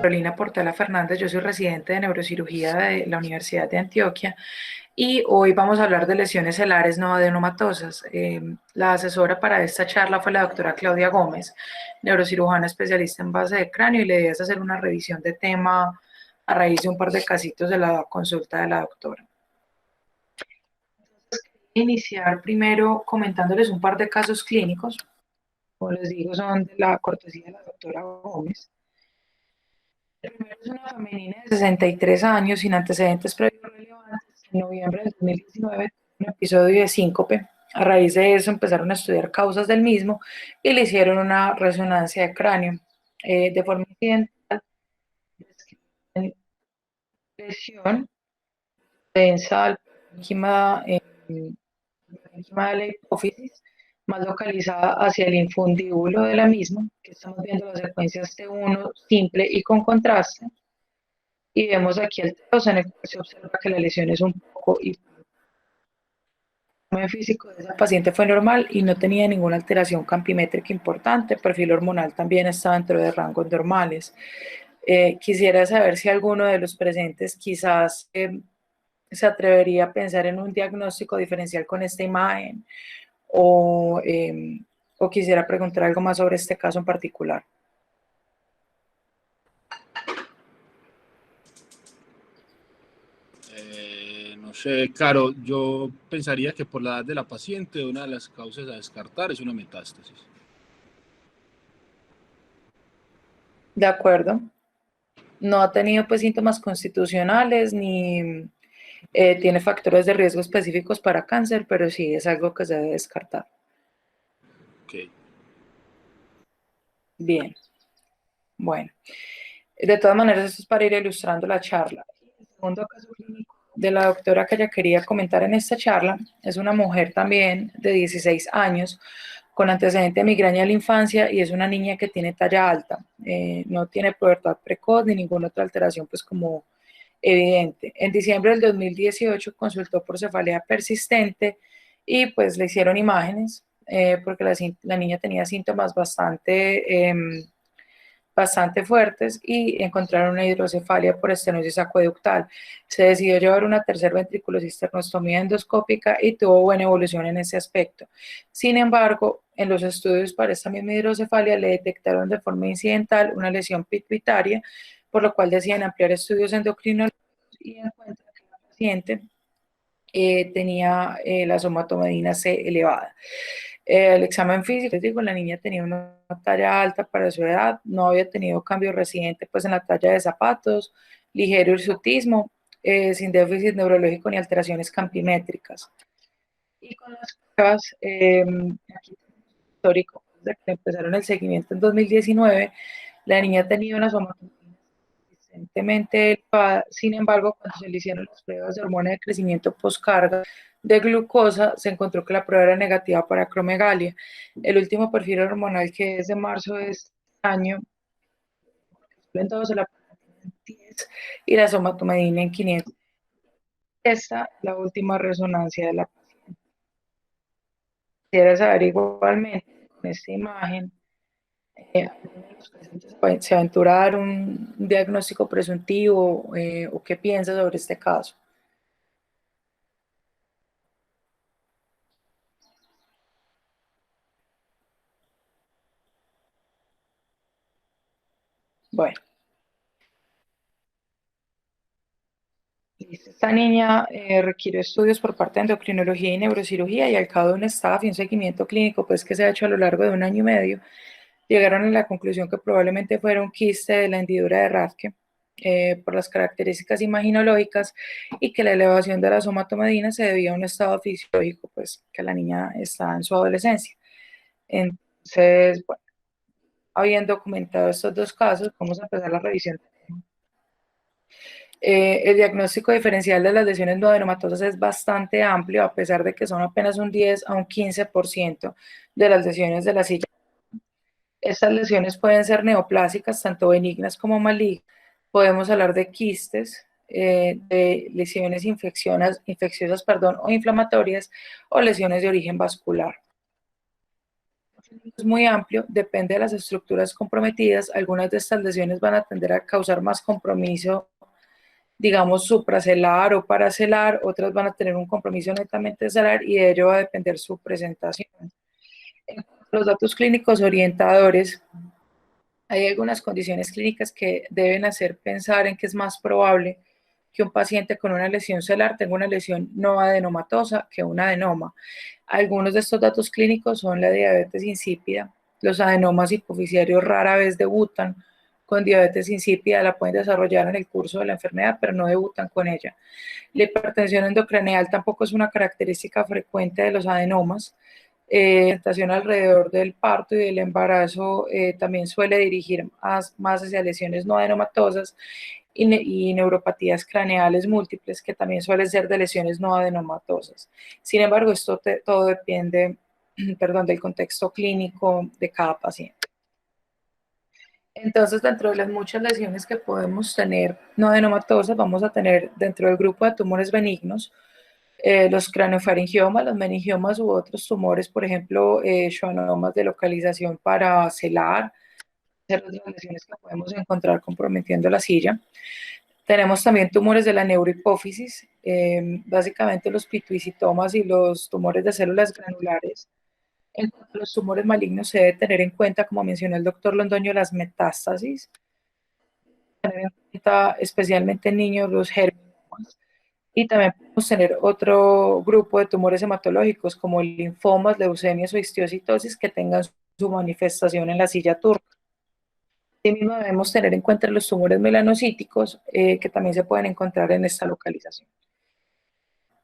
Carolina Portela Fernández, yo soy residente de neurocirugía de la Universidad de Antioquia y hoy vamos a hablar de lesiones celares no adenomatosas. La asesora para esta charla fue la doctora Claudia Gómez, neurocirujana especialista en base de cráneo, y la idea es hacer una revisión de tema a raíz de un par de casitos de la consulta de la doctora. Iniciar primero comentándoles un par de casos clínicos. Como les digo, son de la cortesía de la doctora Gómez. El primero es una femenina de 63 años sin antecedentes previos relevantes. En noviembre de 2019 tuvo un episodio de síncope. A raíz de eso empezaron a estudiar causas del mismo y le hicieron una resonancia de cráneo. De forma incidental, lesión densa al parénquima de la hipófisis, más localizada hacia el infundíbulo de la misma, que estamos viendo las secuencias T1 simple y con contraste, y vemos aquí el TEOS en el cual se observa que la lesión es un poco el físico de esa paciente fue normal y no tenía ninguna alteración campimétrica importante, el perfil hormonal también estaba dentro de rangos normales. Quisiera saber si alguno de los presentes quizás se atrevería a pensar en un diagnóstico diferencial con esta imagen o, o quisiera preguntar algo más sobre este caso en particular. No sé, Caro, yo pensaría que por la edad de la paciente una de las causas a descartar es una metástasis. De acuerdo. No ha tenido pues síntomas constitucionales ni tiene factores de riesgo específicos para cáncer, pero sí es algo que se debe descartar. Okay. Bien. Bueno, de todas maneras, esto es para ir ilustrando la charla. El segundo caso clínico de la doctora que ella quería comentar en esta charla es una mujer también de 16 años con antecedente de migraña en la infancia y es una niña que tiene talla alta, no tiene pubertad precoz ni ninguna otra alteración pues como evidente. En diciembre del 2018 consultó por cefalea persistente y pues le hicieron imágenes porque la niña tenía síntomas bastante fuertes y encontraron una hidrocefalia por estenosis acueductal. Se decidió llevar una tercer ventriculosis esternostomía endoscópica y tuvo buena evolución en ese aspecto. Sin embargo, en los estudios para esta misma hidrocefalia le detectaron de forma incidental una lesión pituitaria, por lo cual deciden ampliar estudios endocrinológicos y encuentran que la paciente tenía la somatomedina C elevada. El examen físico, les digo, la niña tenía una talla alta para su edad, no había tenido cambio reciente pues en la talla de zapatos, ligero hirsutismo, sin déficit neurológico ni alteraciones campimétricas. Y con las pruebas, aquí histórico, desde que empezaron el seguimiento en 2019, la niña tenía una somatomedina consistentemente elevada. Sin embargo, cuando se le hicieron las pruebas de hormona de crecimiento postcarga de glucosa, se encontró que la prueba era negativa para acromegalia. El último perfil hormonal, que es de marzo de este año, entonces la en 10 y la somatomedina en 500. Esta es la última resonancia de la paciente. Quisiera saber igualmente con esta imagen se aventura a dar un diagnóstico presuntivo o qué piensa sobre este caso. Bueno, esta niña requiere estudios por parte de endocrinología y neurocirugía y al cabo de un staff y un seguimiento clínico pues que se ha hecho a lo largo de 1 año y medio, llegaron a la conclusión que probablemente fuera un quiste de la hendidura de Rathke por las características imaginológicas y que la elevación de la somatomedina se debía a un estado fisiológico, pues que la niña está en su adolescencia. Entonces, bueno, habiendo documentado estos dos casos, vamos a empezar la revisión. El diagnóstico diferencial de las lesiones no adenomatosas es bastante amplio, a pesar de que son apenas un 10 a un 15% de las lesiones de la silla. Estas lesiones pueden ser neoplásicas, tanto benignas como malignas. Podemos hablar de quistes, de lesiones infecciosas o inflamatorias, o lesiones de origen vascular. es muy amplio, depende de las estructuras comprometidas. Algunas de estas lesiones van a tender a causar más compromiso, digamos, supracelular o paracelular, otras van a tener un compromiso netamente celular y de ello va a depender su presentación. En los datos clínicos orientadores, hay algunas condiciones clínicas que deben hacer pensar en que es más probable que un paciente con una lesión celular tenga una lesión no adenomatosa que un adenoma. Algunos de estos datos clínicos son la diabetes insípida. Los adenomas hipoficiarios rara vez debutan con diabetes insípida, la pueden desarrollar en el curso de la enfermedad, pero no debutan con ella. La hipertensión endocraneal tampoco es una característica frecuente de los adenomas. Presentación alrededor del parto y del embarazo también suele dirigir más hacia lesiones no adenomatosas y neuropatías craneales múltiples, que también suelen ser de lesiones no adenomatosas. Sin embargo, esto todo depende, perdón, del contexto clínico de cada paciente. Entonces, dentro de las muchas lesiones que podemos tener no adenomatosas, vamos a tener dentro del grupo de tumores benignos, los craniofaringiomas, los meningiomas u otros tumores, por ejemplo, schwannomas de localización paracelular, las lesiones que podemos encontrar comprometiendo la silla. Tenemos también tumores de la neurohipófisis, básicamente los pituicitomas y los tumores de células granulares. En cuanto a los tumores malignos, se debe tener en cuenta, como mencionó el doctor Londoño, las metástasis, tener en cuenta especialmente en niños los germinomas, y también podemos tener otro grupo de tumores hematológicos como linfomas, leucemias o histiocytosis que tengan su manifestación en la silla turca. Asimismo, debemos tener en cuenta los tumores melanocíticos que también se pueden encontrar en esta localización.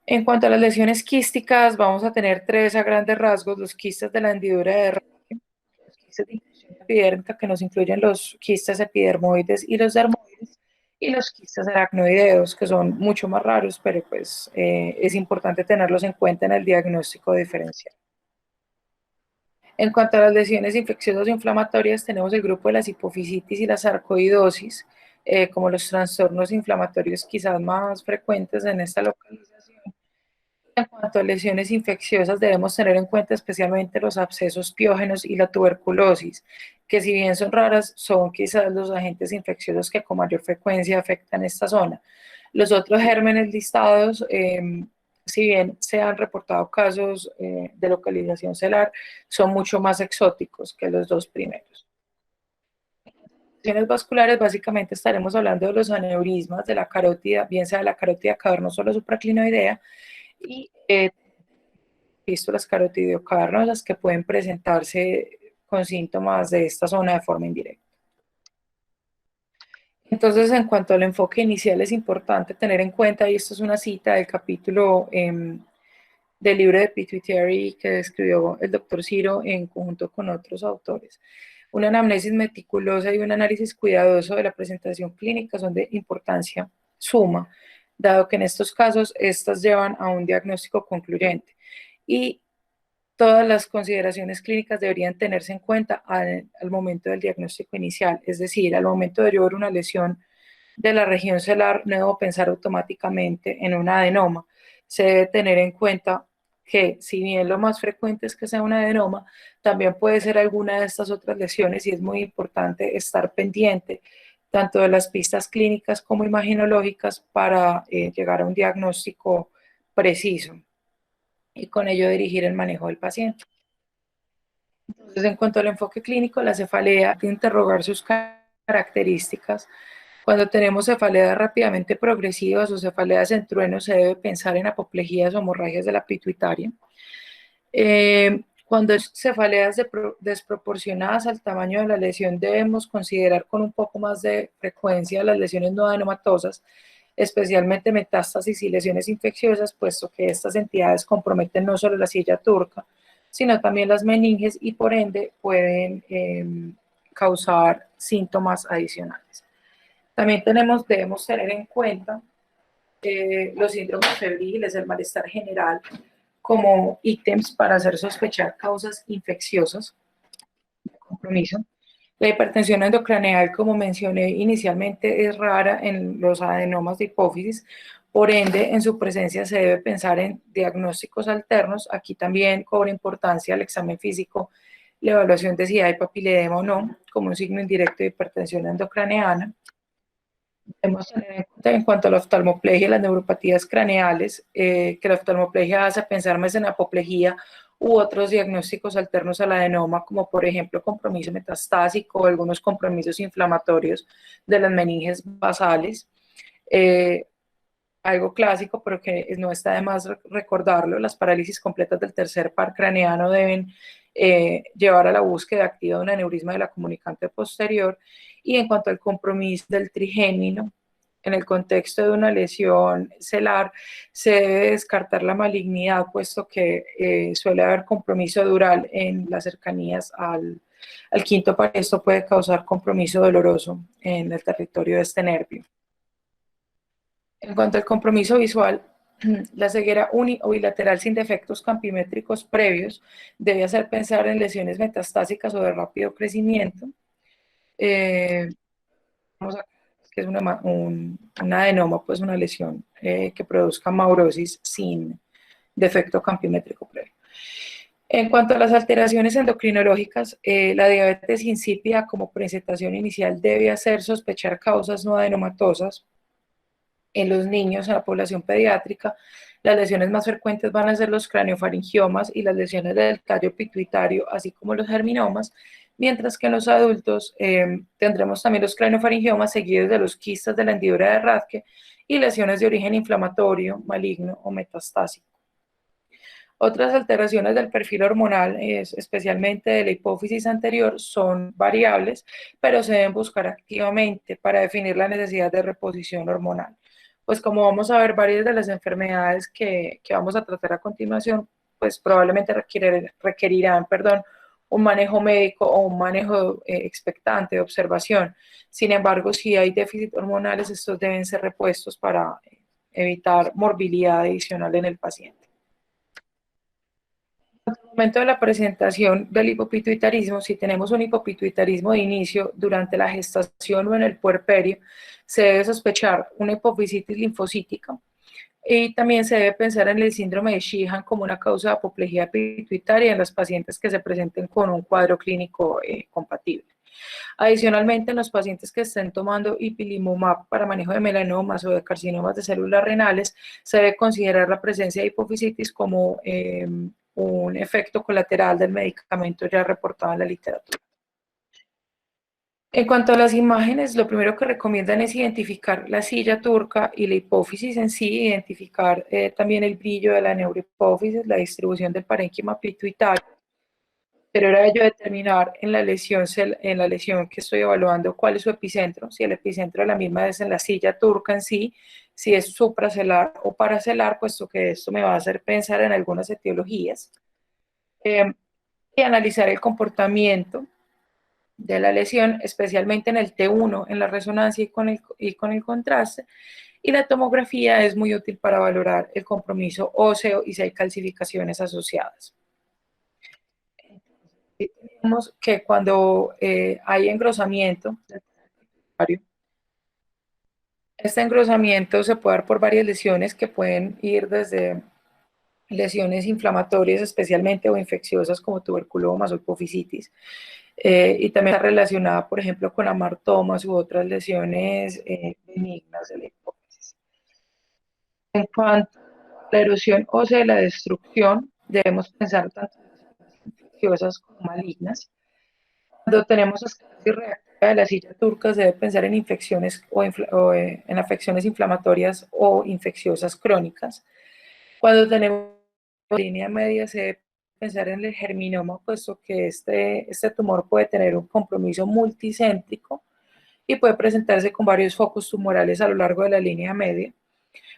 En cuanto a las lesiones quísticas, vamos a tener tres a grandes rasgos: los quistes de la hendidura de Rache, los quistes de inclusión epidérmica, que nos incluyen los quistes epidermoides y los dermoides, y los quistes aracnoideos, que son mucho más raros, pero pues es importante tenerlos en cuenta en el diagnóstico diferencial. En cuanto a las lesiones infecciosas o inflamatorias, tenemos el grupo de las hipofisitis y la sarcoidosis, como los trastornos inflamatorios quizás más frecuentes en esta localización. En cuanto a lesiones infecciosas, debemos tener en cuenta especialmente los abscesos piógenos y la tuberculosis, que si bien son raras, son quizás los agentes infecciosos que con mayor frecuencia afectan esta zona. Los otros gérmenes listados, si bien se han reportado casos de localización celular, son mucho más exóticos que los dos primeros. Lesiones vasculares, básicamente estaremos hablando de los aneurismas de la carótida, bien sea la carótida cavernosa o la supraclinoidea, y fístulas carotidocavernosas que pueden presentarse con síntomas de esta zona de forma indirecta. Entonces, en cuanto al enfoque inicial, es importante tener en cuenta, y esto es una cita del capítulo del libro de Pituitary que escribió el doctor Ciro en conjunto con otros autores. Una anamnesis meticulosa y un análisis cuidadoso de la presentación clínica son de importancia suma, dado que en estos casos estas llevan a un diagnóstico concluyente. Y todas las consideraciones clínicas deberían tenerse en cuenta al momento del diagnóstico inicial, es decir, al momento de yo ver una lesión de la región celular, no debo pensar automáticamente en un adenoma. Se debe tener en cuenta que, si bien lo más frecuente es que sea un adenoma, también puede ser alguna de estas otras lesiones, y es muy importante estar pendiente tanto de las pistas clínicas como imaginológicas para llegar a un diagnóstico preciso y con ello dirigir el manejo del paciente. Entonces, en cuanto al enfoque clínico, la cefalea hay que interrogar sus características. Cuando tenemos cefaleas rápidamente progresivas o cefaleas en trueno, se debe pensar en apoplejías o hemorragias de la pituitaria. Cuando es cefaleas desproporcionadas al tamaño de la lesión, debemos considerar con un poco más de frecuencia las lesiones no adenomatosas, especialmente metástasis y lesiones infecciosas, puesto que estas entidades comprometen no solo la silla turca, sino también las meninges y por ende pueden causar síntomas adicionales. También debemos tener en cuenta los síndromes febriles, el malestar general, como ítems para hacer sospechar causas infecciosas de compromiso. La hipertensión endocraneal, como mencioné inicialmente, es rara en los adenomas de hipófisis, por ende, en su presencia se debe pensar en diagnósticos alternos. Aquí también cobra importancia el examen físico la evaluación de si hay papiledema o no, como un signo indirecto de hipertensión endocraneana. Debemos tener en cuenta en cuanto a la oftalmoplegia y las neuropatías craneales, que la oftalmoplegia hace pensar más en apoplejía u otros diagnósticos alternos al adenoma, como por ejemplo compromiso metastásico o algunos compromisos inflamatorios de las meninges basales. Algo clásico, pero que no está de más recordarlo, las parálisis completas del tercer par craneano deben llevar a la búsqueda activa de un aneurisma de la comunicante posterior. Y en cuanto al compromiso del trigémino, en el contexto de una lesión celar, se debe descartar la malignidad, puesto que suele haber compromiso dural en las cercanías al quinto par. Esto puede causar compromiso doloroso en el territorio de este nervio. En cuanto al compromiso visual, la ceguera uni o bilateral sin defectos campimétricos previos debe hacer pensar en lesiones metastásicas o de rápido crecimiento. Vamos a que es un adenoma, pues una lesión que produzca maurosis sin defecto campimétrico previo. En cuanto a las alteraciones endocrinológicas, la diabetes insípida como presentación inicial debe hacer sospechar causas no adenomatosas. En los niños, en la población pediátrica, las lesiones más frecuentes van a ser los craneofaringiomas y las lesiones del tallo pituitario, así como los germinomas, mientras que en los adultos tendremos también los craneofaringiomas seguidos de los quistes de la hendidura de Rathke y lesiones de origen inflamatorio, maligno o metastásico. Otras alteraciones del perfil hormonal, especialmente de la hipófisis anterior, son variables, pero se deben buscar activamente para definir la necesidad de reposición hormonal. Pues como vamos a ver varias de las enfermedades que vamos a tratar a continuación, pues probablemente requerirán, un manejo médico o un manejo expectante de observación. Sin embargo, si hay déficit hormonales, estos deben ser repuestos para evitar morbilidad adicional en el paciente. En el momento de la presentación del hipopituitarismo, si tenemos un hipopituitarismo de inicio durante la gestación o en el puerperio, se debe sospechar una hipofisitis linfocítica y también se debe pensar en el síndrome de Sheehan como una causa de apoplejía pituitaria en las pacientes que se presenten con un cuadro clínico compatible. Adicionalmente, en los pacientes que estén tomando ipilimumab para manejo de melanomas o de carcinomas de células renales, se debe considerar la presencia de hipofisitis como un efecto colateral del medicamento ya reportado en la literatura. En cuanto a las imágenes, lo primero que recomiendan es identificar la silla turca y la hipófisis en sí, identificar también el brillo de la neurohipófisis, la distribución del parénquima pituitario. Pero era yo determinar en la lesión que estoy evaluando cuál es su epicentro, si el epicentro de la misma es en la silla turca en sí, si es supracelar o paracelar, puesto que esto me va a hacer pensar en algunas etiologías, y analizar el comportamiento de la lesión, especialmente en el T1, en la resonancia y con el contraste, y la tomografía es muy útil para valorar el compromiso óseo y si hay calcificaciones asociadas. Tenemos que cuando hay engrosamiento, este engrosamiento se puede dar por varias lesiones que pueden ir desde lesiones inflamatorias especialmente o infecciosas como tuberculomas o hipofisitis, y también está relacionada, por ejemplo, con amartomas u otras lesiones benignas de la hipófisis. En cuanto a la erosión ósea de la destrucción, debemos pensar tanto en lesiones infecciosas como malignas. Cuando tenemos esclerosis reactiva de la silla turca, se debe pensar en infecciones en afecciones inflamatorias o infecciosas crónicas. Cuando tenemos línea media, se debe pensar en el germinoma, puesto que este tumor puede tener un compromiso multicéntrico y puede presentarse con varios focos tumorales a lo largo de la línea media.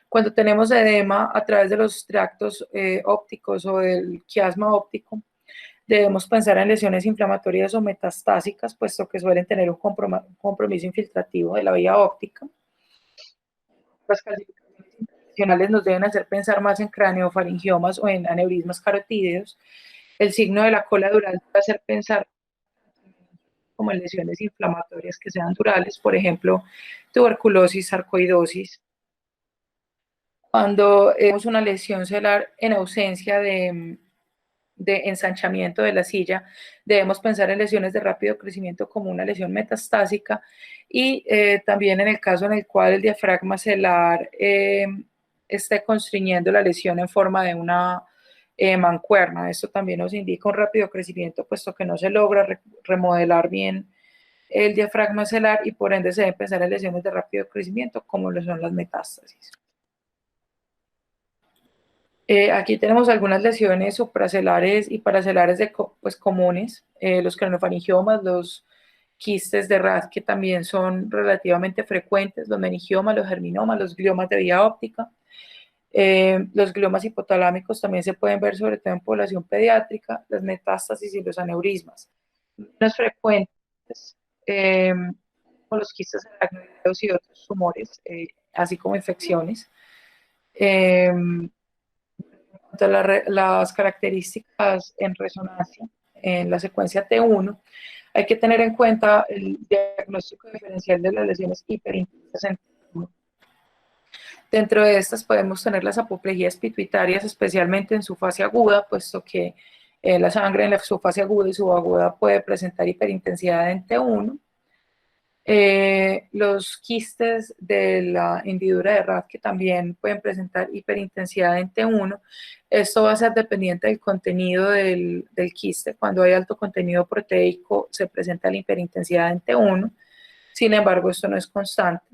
Cuando tenemos edema a través de los tractos ópticos o del quiasma óptico, debemos pensar en lesiones inflamatorias o metastásicas, puesto que suelen tener un compromiso infiltrativo de la vía óptica. Las calcificaciones internacionales nos deben hacer pensar más en craneofaringiomas o en aneurismas carotídeos. El signo de la cola dural debe hacer pensar como en lesiones inflamatorias que sean durales, por ejemplo, tuberculosis, sarcoidosis. Cuando tenemos una lesión celular en ausencia de de ensanchamiento de la silla, debemos pensar en lesiones de rápido crecimiento como una lesión metastásica y también en el caso en el cual el diafragma celular esté constriñendo la lesión en forma de una mancuerna. Esto también nos indica un rápido crecimiento, puesto que no se logra remodelar bien el diafragma celular y por ende se deben pensar en lesiones de rápido crecimiento como lo son las metástasis. Aquí tenemos algunas lesiones supracelares y paracelares pues, comunes, los craneofaringiomas, los quistes de Rad, que también son relativamente frecuentes, los meningiomas, los germinomas, los gliomas de vía óptica. Los gliomas hipotalámicos también se pueden ver sobre todo en población pediátrica, las metástasis y los aneurismas. Menos frecuentes, como los quistes aracnoideos y otros tumores, así como infecciones. Las características en resonancia en la secuencia T1, hay que tener en cuenta el diagnóstico diferencial de las lesiones hiperintensas en T1. Dentro de estas podemos tener las apoplejías pituitarias, especialmente en su fase aguda, puesto que la sangre en su fase aguda y subaguda puede presentar hiperintensidad en T1. Los quistes de la hendidura de Rad que también pueden presentar hiperintensidad en T1. Esto va a ser dependiente del contenido del quiste. Cuando hay alto contenido proteico se presenta la hiperintensidad en T1. Sin embargo, esto no es constante.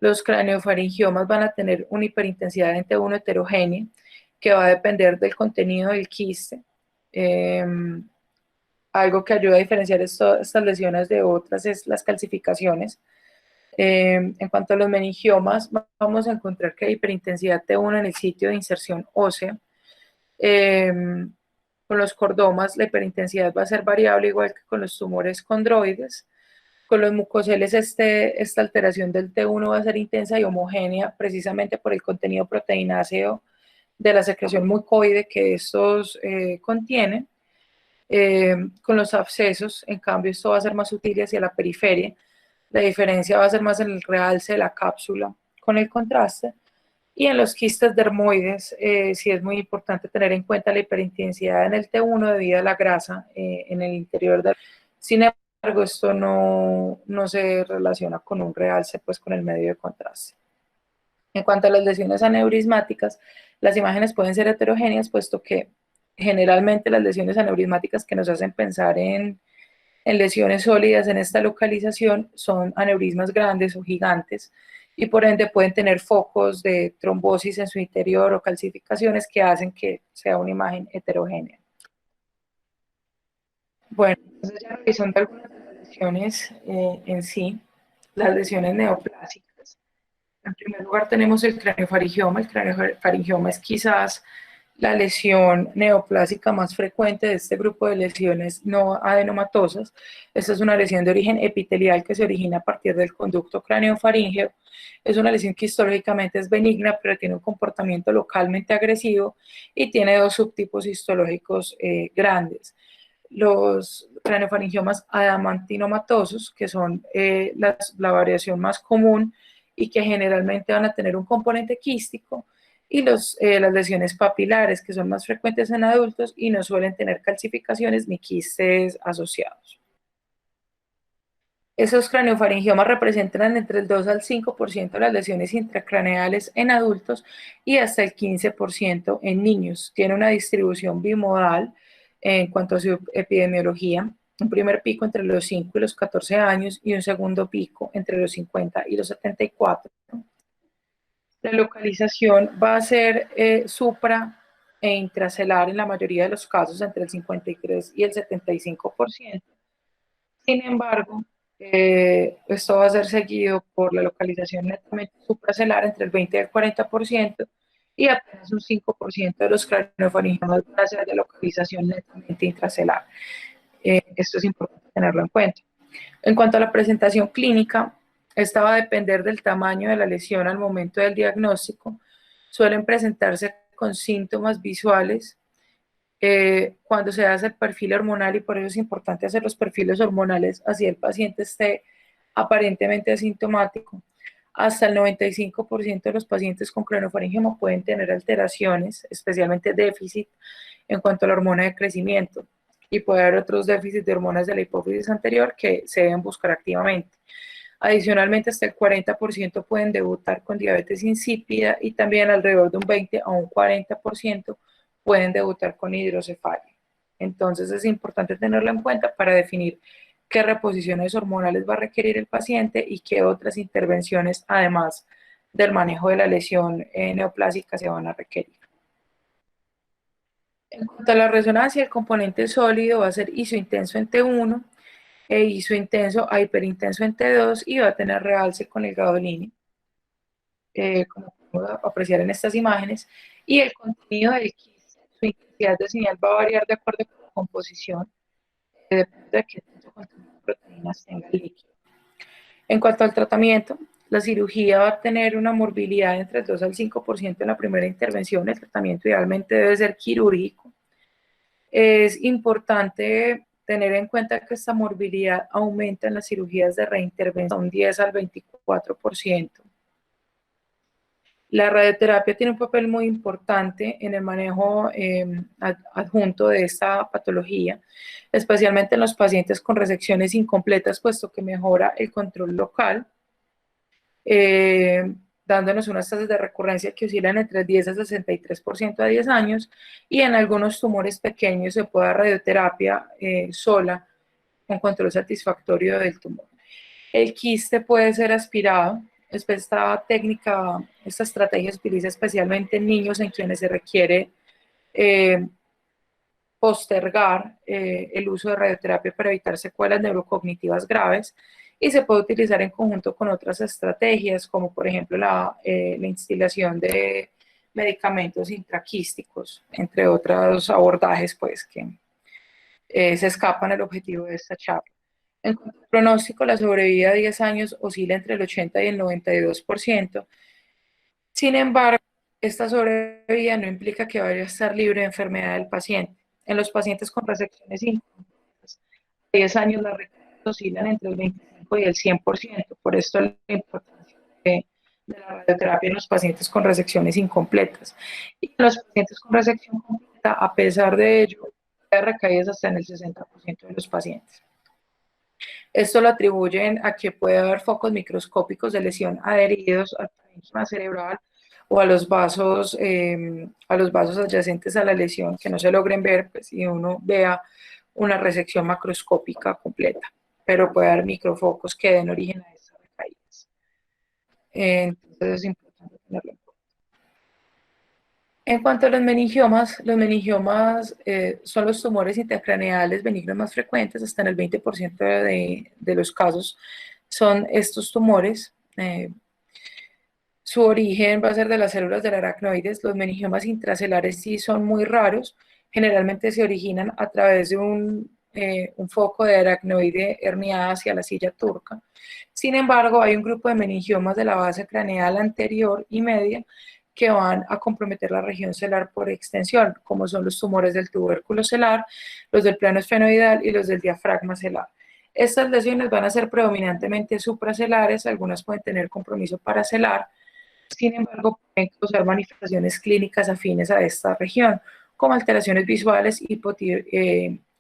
Los craneofaringiomas van a tener una hiperintensidad en T1 heterogénea que va a depender del contenido del quiste. Algo que ayuda a diferenciar estas lesiones de otras es las calcificaciones. En cuanto a los meningiomas, vamos a encontrar que hay hiperintensidad T1 en el sitio de inserción ósea. Con los cordomas, la hiperintensidad va a ser variable, igual que con los tumores condroides. Con los mucoceles, esta alteración del T1 va a ser intensa y homogénea, precisamente por el contenido proteináceo de la secreción mucoide que estos contienen. Con los abscesos, en cambio, esto va a ser más sutil hacia la periferia. La diferencia va a ser más en el realce de la cápsula con el contraste. Y en los quistes dermoides, sí es muy importante tener en cuenta la hiperintensidad en el T1 debido a la grasa en el interior del. Sin embargo, esto no se relaciona con un realce, pues con el medio de contraste. En cuanto a las lesiones aneurismáticas, las imágenes pueden ser heterogéneas, puesto que generalmente las lesiones aneurismáticas que nos hacen pensar en lesiones sólidas en esta localización son aneurismas grandes o gigantes y por ende pueden tener focos de trombosis en su interior o calcificaciones que hacen que sea una imagen heterogénea. Bueno, entonces ya revisando algunas de las lesiones en sí, las lesiones neoplásicas. En primer lugar tenemos el craneofaringioma. El craneofaringioma es quizás la lesión neoplásica más frecuente de este grupo de lesiones no adenomatosas. Esta es una lesión de origen epitelial que se origina a partir del conducto craneofaríngeo. Es una lesión que histológicamente es benigna, pero tiene un comportamiento localmente agresivo y tiene dos subtipos histológicos grandes. Los craneofaringiomas adamantinomatosos, que son la variación más común y que generalmente van a tener un componente quístico, y las lesiones papilares, que son más frecuentes en adultos y no suelen tener calcificaciones ni quistes asociados. Esos craneofaringiomas representan entre el 2 al 5% de las lesiones intracraneales en adultos y hasta el 15% en niños. Tiene una distribución bimodal en cuanto a su epidemiología. Un primer pico entre los 5 y los 14 años y un segundo pico entre los 50 y los 74. La localización va a ser supra e intracelular en la mayoría de los casos, entre el 53 y el 75%. Sin embargo, esto va a ser seguido por la localización netamente supracelular entre el 20 y el 40% y apenas un 5% de los craneofaringiomas van a ser de localización netamente intracelular. Esto es importante tenerlo en cuenta. En cuanto a la presentación clínica, esta va a depender del tamaño de la lesión al momento del diagnóstico. Suelen presentarse con síntomas visuales cuando se hace el perfil hormonal, y por eso es importante hacer los perfiles hormonales así el paciente esté aparentemente asintomático. Hasta el 95% de los pacientes con clonopharyngioma pueden tener alteraciones, especialmente déficit en cuanto a la hormona de crecimiento, y puede haber otros déficits de hormonas de la hipófisis anterior que se deben buscar activamente. Adicionalmente, hasta el 40% pueden debutar con diabetes insípida y también alrededor de un 20 a un 40% pueden debutar con hidrocefalia. Entonces es importante tenerlo en cuenta para definir qué reposiciones hormonales va a requerir el paciente y qué otras intervenciones, además del manejo de la lesión neoplásica, se van a requerir. En cuanto a la resonancia, el componente sólido va a ser isointenso en T1 e isointenso a hiperintenso en T2 y va a tener realce con el gadolínio, como podemos apreciar en estas imágenes, y el contenido del quiste, su intensidad de señal va a variar de acuerdo con la composición, depende de qué tanto contenido de proteínas tenga el líquido. En cuanto al tratamiento, la cirugía va a tener una morbilidad entre el 2 al 5% en la primera intervención. El tratamiento idealmente debe ser quirúrgico. Es importante tener en cuenta que esta morbilidad aumenta en las cirugías de reintervención 10 al 24%. La radioterapia tiene un papel muy importante en el manejo adjunto de esta patología, especialmente en los pacientes con resecciones incompletas, puesto que mejora el control local, dándonos unas tasas de recurrencia que oscilan entre el 10 a 63% a 10 años, y en algunos tumores pequeños se puede dar radioterapia sola con control satisfactorio del tumor. El quiste puede ser aspirado. Esta técnica, esta estrategia se utiliza especialmente en niños en quienes se requiere postergar el uso de radioterapia para evitar secuelas neurocognitivas graves, y se puede utilizar en conjunto con otras estrategias, como por ejemplo la instilación de medicamentos intraquísticos, entre otros abordajes pues, que se escapan al objetivo de esta charla. En cuanto al pronóstico, la sobrevida a 10 años oscila entre el 80 y el 92%. Sin embargo, esta sobrevida no implica que vaya a estar libre de enfermedad del paciente. En los pacientes con resecciones incompletas, a 10 años las recurrencias oscilan entre el 25 y el 100%. Por esto la importancia de la radioterapia en los pacientes con resecciones incompletas. Y en los pacientes con resección completa, a pesar de ello, hay recaídas hasta en el 60% de los pacientes. Esto lo atribuyen a que puede haber focos microscópicos de lesión adheridos al parénquima cerebral o a los vasos adyacentes a la lesión que no se logren ver, pues, si uno vea una resección macroscópica completa, pero puede haber microfocos que den origen a estas recaídas. Entonces es importante tenerlo en cuenta. En cuanto a los meningiomas son los tumores intracraneales benignos más frecuentes, hasta en el 20% de los casos son estos tumores. Su origen va a ser de las células del aracnoides. Los meningiomas intracelares sí son muy raros, generalmente se originan a través de un foco de aracnoide herniada hacia la silla turca. Sin embargo, hay un grupo de meningiomas de la base craneal anterior y media que van a comprometer la región celar por extensión, como son los tumores del tubérculo celar, los del plano esfenoidal y los del diafragma celar. Estas lesiones van a ser predominantemente supracelares, algunas pueden tener compromiso paracelar, sin embargo pueden causar manifestaciones clínicas afines a esta región, como alteraciones visuales y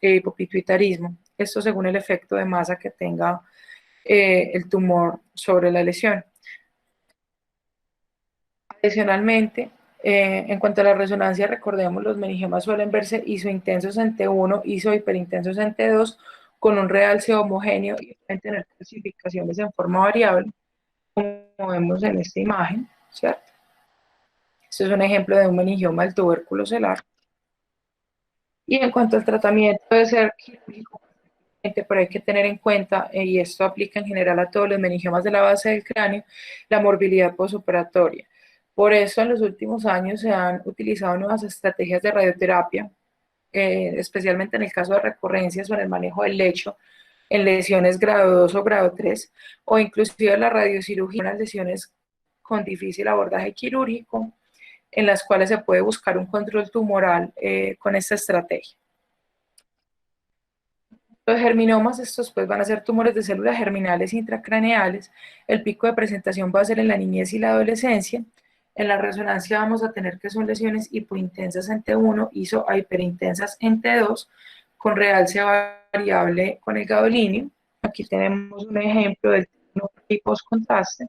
hipopituitarismo, esto según el efecto de masa que tenga el tumor sobre la lesión. Adicionalmente, en cuanto a la resonancia, recordemos, los meningiomas suelen verse isointensos en T1, isohiperintensos en T2, con un realce homogéneo y pueden tener clasificaciones en forma variable, como vemos en esta imagen, ¿cierto? Este es un ejemplo de un meningioma del tubérculo celar. Y en cuanto al tratamiento, debe ser quirúrgico, pero hay que tener en cuenta, y esto aplica en general a todos los meningiomas de la base del cráneo, la morbilidad posoperatoria. Por eso en los últimos años se han utilizado nuevas estrategias de radioterapia, especialmente en el caso de recurrencias o en el manejo del lecho, en lesiones grado 2 o grado 3, o inclusive la radiocirugía, en lesiones con difícil abordaje quirúrgico, en las cuales se puede buscar un control tumoral con esta estrategia. Los germinomas, estos pues van a ser tumores de células germinales intracraneales. El pico de presentación va a ser en la niñez y la adolescencia. En la resonancia vamos a tener que son lesiones hipointensas en T1, hiperintensas en T2, con realce variable con el gadolinio. Aquí tenemos un ejemplo del tipo post-contraste.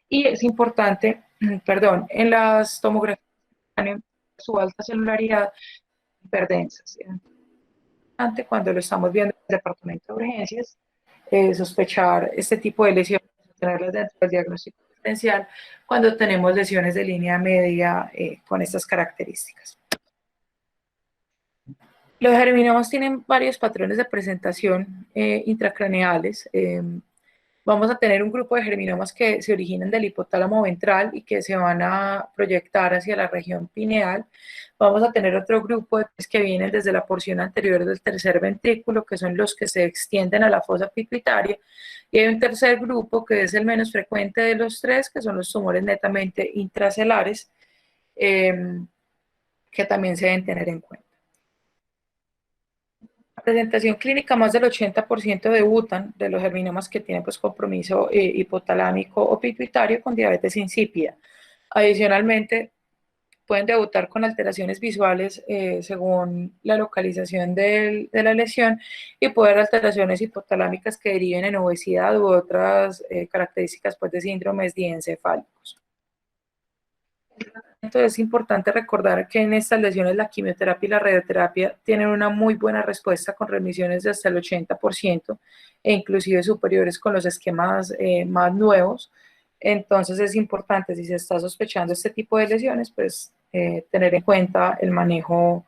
Y es importante, perdón, en las tomografías su alta celularidad hiperdensas. Cuando lo estamos viendo en el departamento de urgencias, sospechar este tipo de lesiones, tenerlas dentro del diagnóstico diferencial cuando tenemos lesiones de línea media con estas características. Los germinomas tienen varios patrones de presentación intracraneales. Vamos a tener un grupo de germinomas que se originan del hipotálamo ventral y que se van a proyectar hacia la región pineal. Vamos a tener otro grupo que vienen desde la porción anterior del tercer ventrículo, que son los que se extienden a la fosa pituitaria. Y hay un tercer grupo, que es el menos frecuente de los tres, que son los tumores netamente intracelares, que también se deben tener en cuenta. Presentación clínica, más del 80% debutan de los germinomas que tienen pues compromiso hipotalámico o pituitario con diabetes insípida. Adicionalmente, pueden debutar con alteraciones visuales según la localización de la lesión y puede haber alteraciones hipotalámicas que deriven en obesidad u otras características pues, de síndromes diencefálicos. Entonces es importante recordar que en estas lesiones la quimioterapia y la radioterapia tienen una muy buena respuesta con remisiones de hasta el 80% e inclusive superiores con los esquemas más nuevos. Entonces es importante, si se está sospechando este tipo de lesiones, pues tener en cuenta el manejo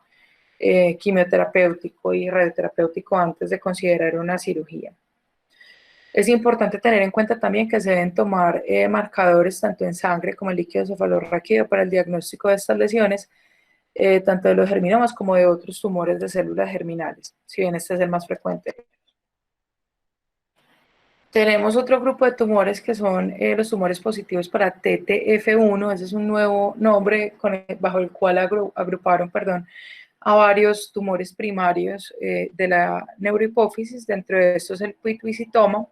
quimioterapéutico y radioterapéutico antes de considerar una cirugía. Es importante tener en cuenta también que se deben tomar marcadores tanto en sangre como en líquido cefalorraquídeo para el diagnóstico de estas lesiones, tanto de los germinomas como de otros tumores de células germinales, si bien este es el más frecuente. Tenemos otro grupo de tumores que son los tumores positivos para TTF1, ese es un nuevo nombre bajo el cual agruparon, a varios tumores primarios de la neurohipófisis, dentro de estos el pituicitoma,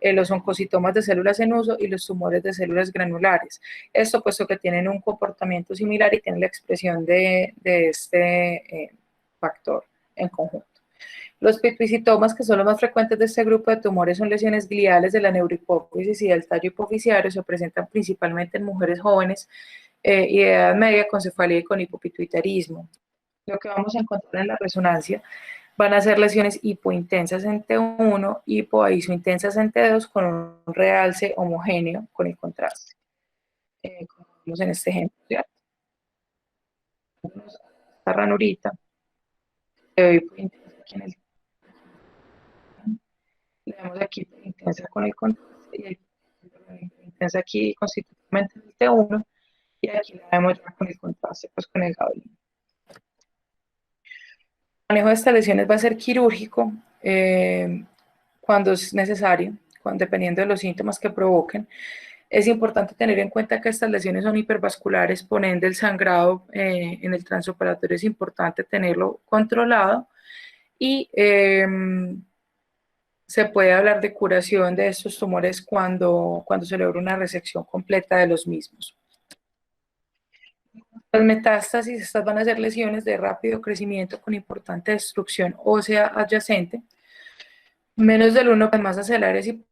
los oncocitomas de células en uso y los tumores de células granulares. Esto puesto que tienen un comportamiento similar y tienen la expresión de este factor en conjunto. Los pituicitomas, que son los más frecuentes de este grupo de tumores, son lesiones gliales de la neurohipófisis y del tallo hipofisiario. Se presentan principalmente en mujeres jóvenes y de edad media con cefalea y con hipopituitarismo. Lo que vamos a encontrar en la resonancia van a ser lesiones hipointensas en T1, hipoaisointensas en T2 con un realce homogéneo con el contraste. Como vemos en este ejemplo, ¿cierto? Esta ranurita, hipointensa aquí en el le damos aquí intensa con el contraste y intensa aquí constitutivamente en el T1 y aquí la vemos ya con el contraste, pues con el gadolinio. El manejo de estas lesiones va a ser quirúrgico cuando es necesario, dependiendo de los síntomas que provoquen. Es importante tener en cuenta que estas lesiones son hipervasculares, por ende el sangrado en el transoperatorio es importante tenerlo controlado y se puede hablar de curación de estos tumores cuando se logra una resección completa de los mismos. Las metástasis, estas van a ser lesiones de rápido crecimiento con importante destrucción ósea adyacente. Menos del 1 más acelares y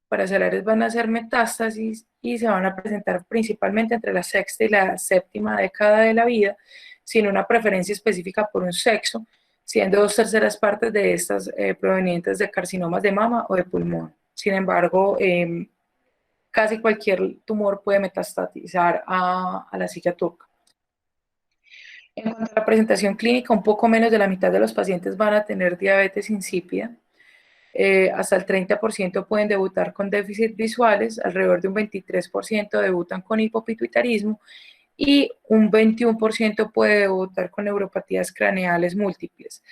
paracelares van a ser metástasis y se van a presentar principalmente entre la sexta y la séptima década de la vida, sin una preferencia específica por un sexo, siendo 2/3 partes de estas provenientes de carcinomas de mama o de pulmón. Sin embargo, casi cualquier tumor puede metastatizar a la silla turca. En cuanto a la presentación clínica, un poco menos de la mitad de los pacientes van a tener diabetes insípida. Hasta el 30% pueden debutar con déficit visuales, alrededor de un 23% debutan con hipopituitarismo y un 21% puede debutar con neuropatías craneales múltiples.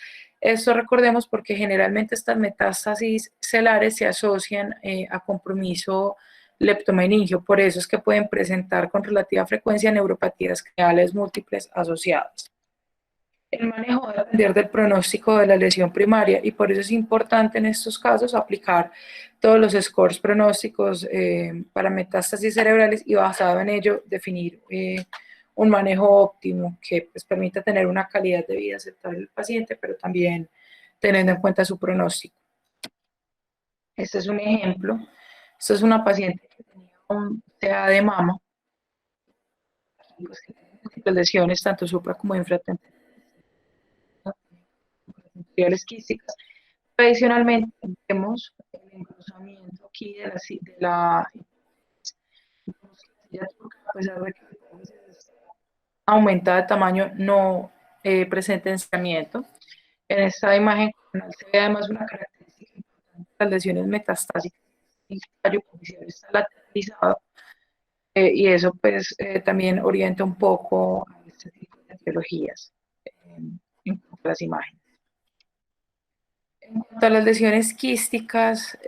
Esto recordemos porque generalmente estas metástasis celares se asocian a compromiso leptomeningio, por eso es que pueden presentar con relativa frecuencia neuropatías craneales múltiples asociadas. El manejo va a depender del pronóstico de la lesión primaria y por eso es importante en estos casos aplicar todos los scores pronósticos para metástasis cerebrales y basado en ello definir un manejo óptimo que pues, permita tener una calidad de vida aceptable al paciente, pero también teniendo en cuenta su pronóstico. Este es un ejemplo. Esto es una paciente que tenía un TA de mama, pues, lesiones tanto supra como infratemporales quísticas. Adicionalmente, vemos el engrosamiento aquí de la a pesar de que aumenta de tamaño, no presenta ensañamiento. En esta imagen se ve además una característica importante de las lesiones metastásicas. El tallo policial está lateralizado y eso pues también orienta un poco a este tipo de etiologías en cuanto a las imágenes. En cuanto a las lesiones quísticas,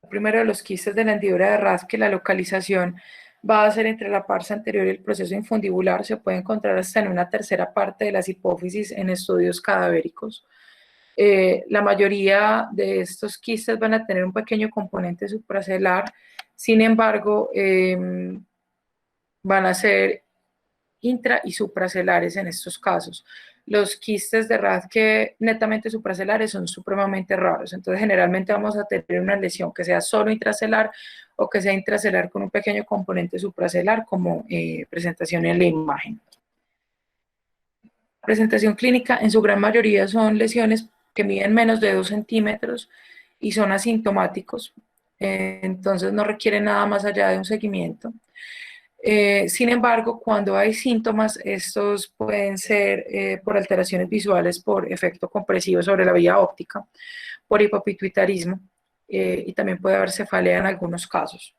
primero de los quistes de la hendidura de Raschke, la localización va a ser entre la parte anterior y el proceso infundibular. Se puede encontrar hasta en una tercera parte de las hipófisis en estudios cadavéricos. La mayoría de estos quistes van a tener un pequeño componente supracelular, sin embargo, van a ser intra y supracelares en estos casos. Los quistes de Raschke netamente supracelares son supremamente raros, entonces generalmente vamos a tener una lesión que sea solo intracelular o que sea intracelular con un pequeño componente supracelular como presentación en la imagen. La presentación clínica en su gran mayoría son lesiones que miden menos de 2 centímetros y son asintomáticos, entonces no requieren nada más allá de un seguimiento. Sin embargo, cuando hay síntomas, estos pueden ser por alteraciones visuales, por efecto compresivo sobre la vía óptica, por hipopituitarismo y también puede haber cefalea en algunos casos.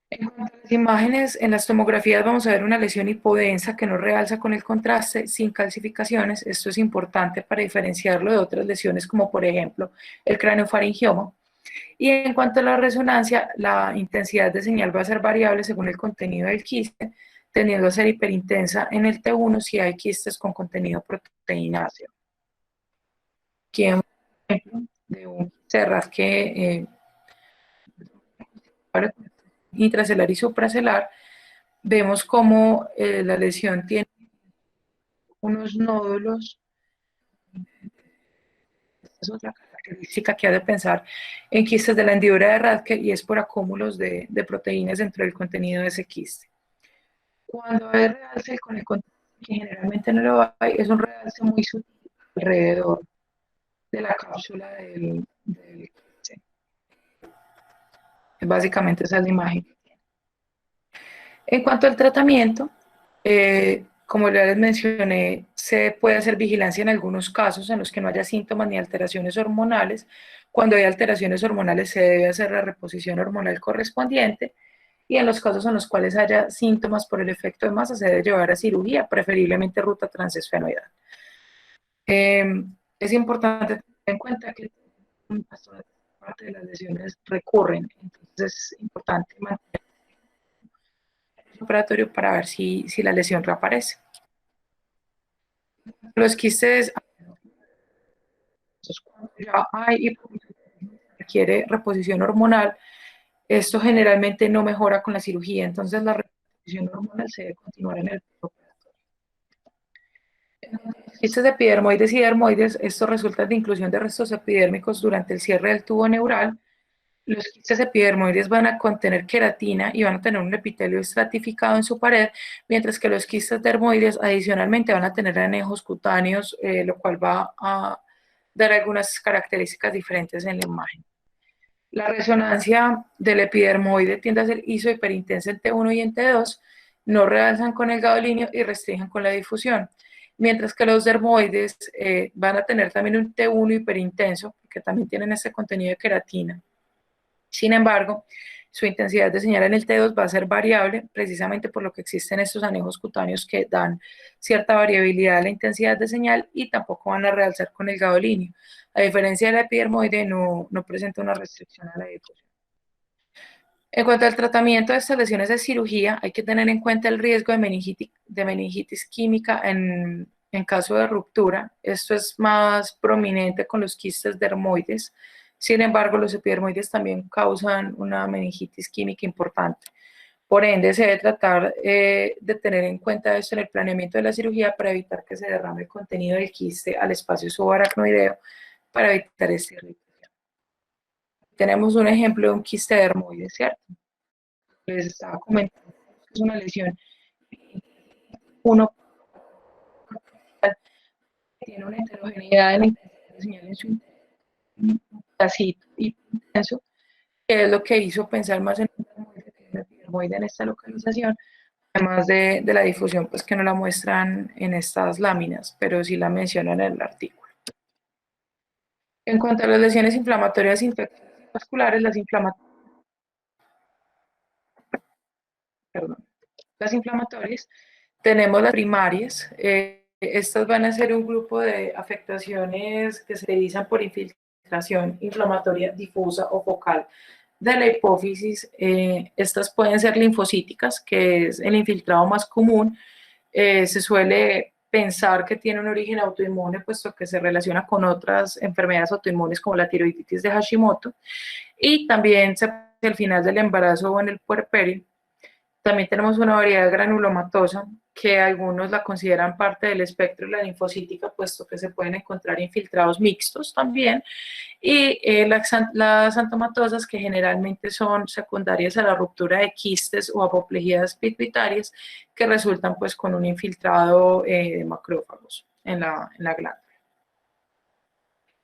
En cuanto a las imágenes, en las tomografías vamos a ver una lesión hipodensa que no realza con el contraste, sin calcificaciones. Esto es importante para diferenciarlo de otras lesiones como por ejemplo el craneofaringioma. Y en cuanto a la resonancia, la intensidad de señal va a ser variable según el contenido del quiste, tendiendo a ser hiperintensa en el T1 si hay quistes con contenido proteináceo. Aquí un ejemplo de un cerras que intracelular y supracelular, vemos cómo la lesión tiene unos nódulos. Es otra característica que ha de pensar en quistes de la hendidura de Raschke y es por acúmulos de proteínas dentro del contenido de ese quiste. Cuando hay realce con el contenido, que generalmente no lo hay, es un realce muy sutil alrededor de la cápsula del quiste. Básicamente esa es la imagen. En cuanto al tratamiento, como ya les mencioné, se puede hacer vigilancia en algunos casos en los que no haya síntomas ni alteraciones hormonales. Cuando hay alteraciones hormonales se debe hacer la reposición hormonal correspondiente y en los casos en los cuales haya síntomas por el efecto de masa se debe llevar a cirugía, preferiblemente ruta transesfenoidal. Es importante tener en cuenta que parte de las lesiones recurren, entonces es importante mantener el operatorio para ver si la lesión reaparece. Los quistes, ya hay y requiere reposición hormonal, esto generalmente no mejora con la cirugía, entonces la reposición hormonal se debe continuar en el operatorio. Los quistes epidermoides y dermoides, esto resulta de inclusión de restos epidérmicos durante el cierre del tubo neural. Los quistes epidermoides van a contener queratina y van a tener un epitelio estratificado en su pared, mientras que los quistes dermoides adicionalmente van a tener anejos cutáneos, lo cual va a dar algunas características diferentes en la imagen. La resonancia del epidermoide tiende a ser isohiperintensa en T1 y en T2, no realzan con el gadolinio y restringen con la difusión, mientras que los dermoides van a tener también un T1 hiperintenso, que también tienen este contenido de queratina. Sin embargo, su intensidad de señal en el T2 va a ser variable, precisamente por lo que existen estos anejos cutáneos que dan cierta variabilidad a la intensidad de señal y tampoco van a realzar con el gadolinio. A diferencia del epidermoide, no presenta una restricción a la difusión. En cuanto al tratamiento de estas lesiones de cirugía, hay que tener en cuenta el riesgo de meningitis química en caso de ruptura. Esto es más prominente con los quistes dermoides. Sin embargo, los epidermoides también causan una meningitis química importante. Por ende, se debe tratar de tener en cuenta esto en el planeamiento de la cirugía para evitar que se derrame el contenido del quiste al espacio subaracnoideo para evitar esta irritación. Tenemos un ejemplo de un quiste dermoide, ¿cierto? Les estaba comentando que es una lesión. Uno tiene una heterogeneidad en la intensidad de señal en su pedacito y intenso, que es lo que hizo pensar más en un epidermoide en esta localización, además de la difusión, pues que no la muestran en estas láminas, pero sí la mencionan en el artículo. En cuanto a las lesiones inflamatorias infecciosas vasculares, las inflamatorias, tenemos las primarias. Estas van a ser un grupo de afectaciones que se realizan por infiltración inflamatoria difusa o focal de la hipófisis. Estas pueden ser linfocíticas, que es el infiltrado más común. Se suele pensar que tiene un origen autoinmune, puesto que se relaciona con otras enfermedades autoinmunes como la tiroiditis de Hashimoto, y también al final del embarazo o en el puerperio. También tenemos una variedad granulomatosa, que algunos la consideran parte del espectro de la linfocítica, puesto que se pueden encontrar infiltrados mixtos también, y las xantomatosas, que generalmente son secundarias a la ruptura de quistes o apoplejías pituitarias, que resultan pues con un infiltrado de macrófagos en la glándula.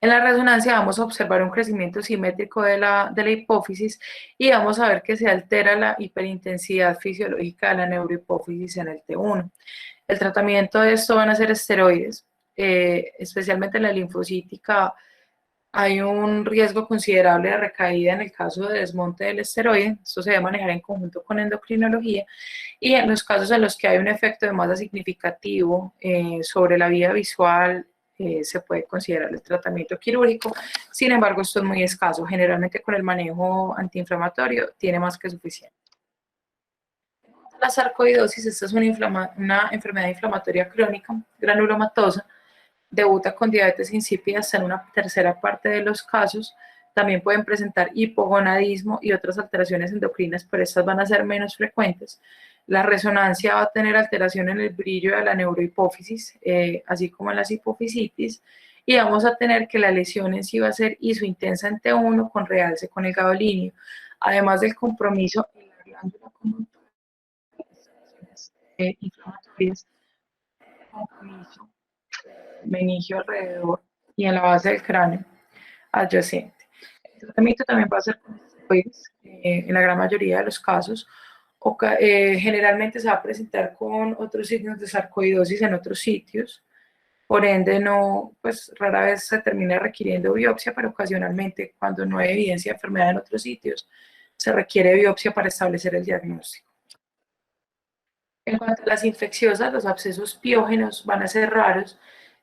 En la resonancia vamos a observar un crecimiento simétrico de la hipófisis y vamos a ver que se altera la hiperintensidad fisiológica de la neurohipófisis en el T1. El tratamiento de esto van a ser esteroides, especialmente en la linfocítica. Hay un riesgo considerable de recaída en el caso de desmonte del esteroide. Esto se debe manejar en conjunto con endocrinología. Y en los casos en los que hay un efecto de masa significativo sobre la vida visual, se puede considerar el tratamiento quirúrgico. Sin embargo, esto es muy escaso. Generalmente con el manejo antiinflamatorio tiene más que suficiente. La sarcoidosis, esta es una enfermedad inflamatoria crónica granulomatosa. Debuta con diabetes insípida hasta en una tercera parte de los casos. También pueden presentar hipogonadismo y otras alteraciones endocrinas, pero estas van a ser menos frecuentes. La resonancia va a tener alteración en el brillo de la neurohipófisis, así como en las hipofisitis, y vamos a tener que la lesión en sí va a ser isointensa en T1 con realce con el gadolinio, además del compromiso en la glándula conductora, inflamatorias, compromiso meningio alrededor y en la base del cráneo adyacente. El tratamiento también va a ser con esteroides, en la gran mayoría de los casos. Generalmente se va a presentar con otros signos de sarcoidosis en otros sitios, por ende no, pues rara vez se termina requiriendo biopsia, pero ocasionalmente cuando no hay evidencia de enfermedad en otros sitios, se requiere biopsia para establecer el diagnóstico. En cuanto a las infecciosas, los abscesos piógenos van a ser raros,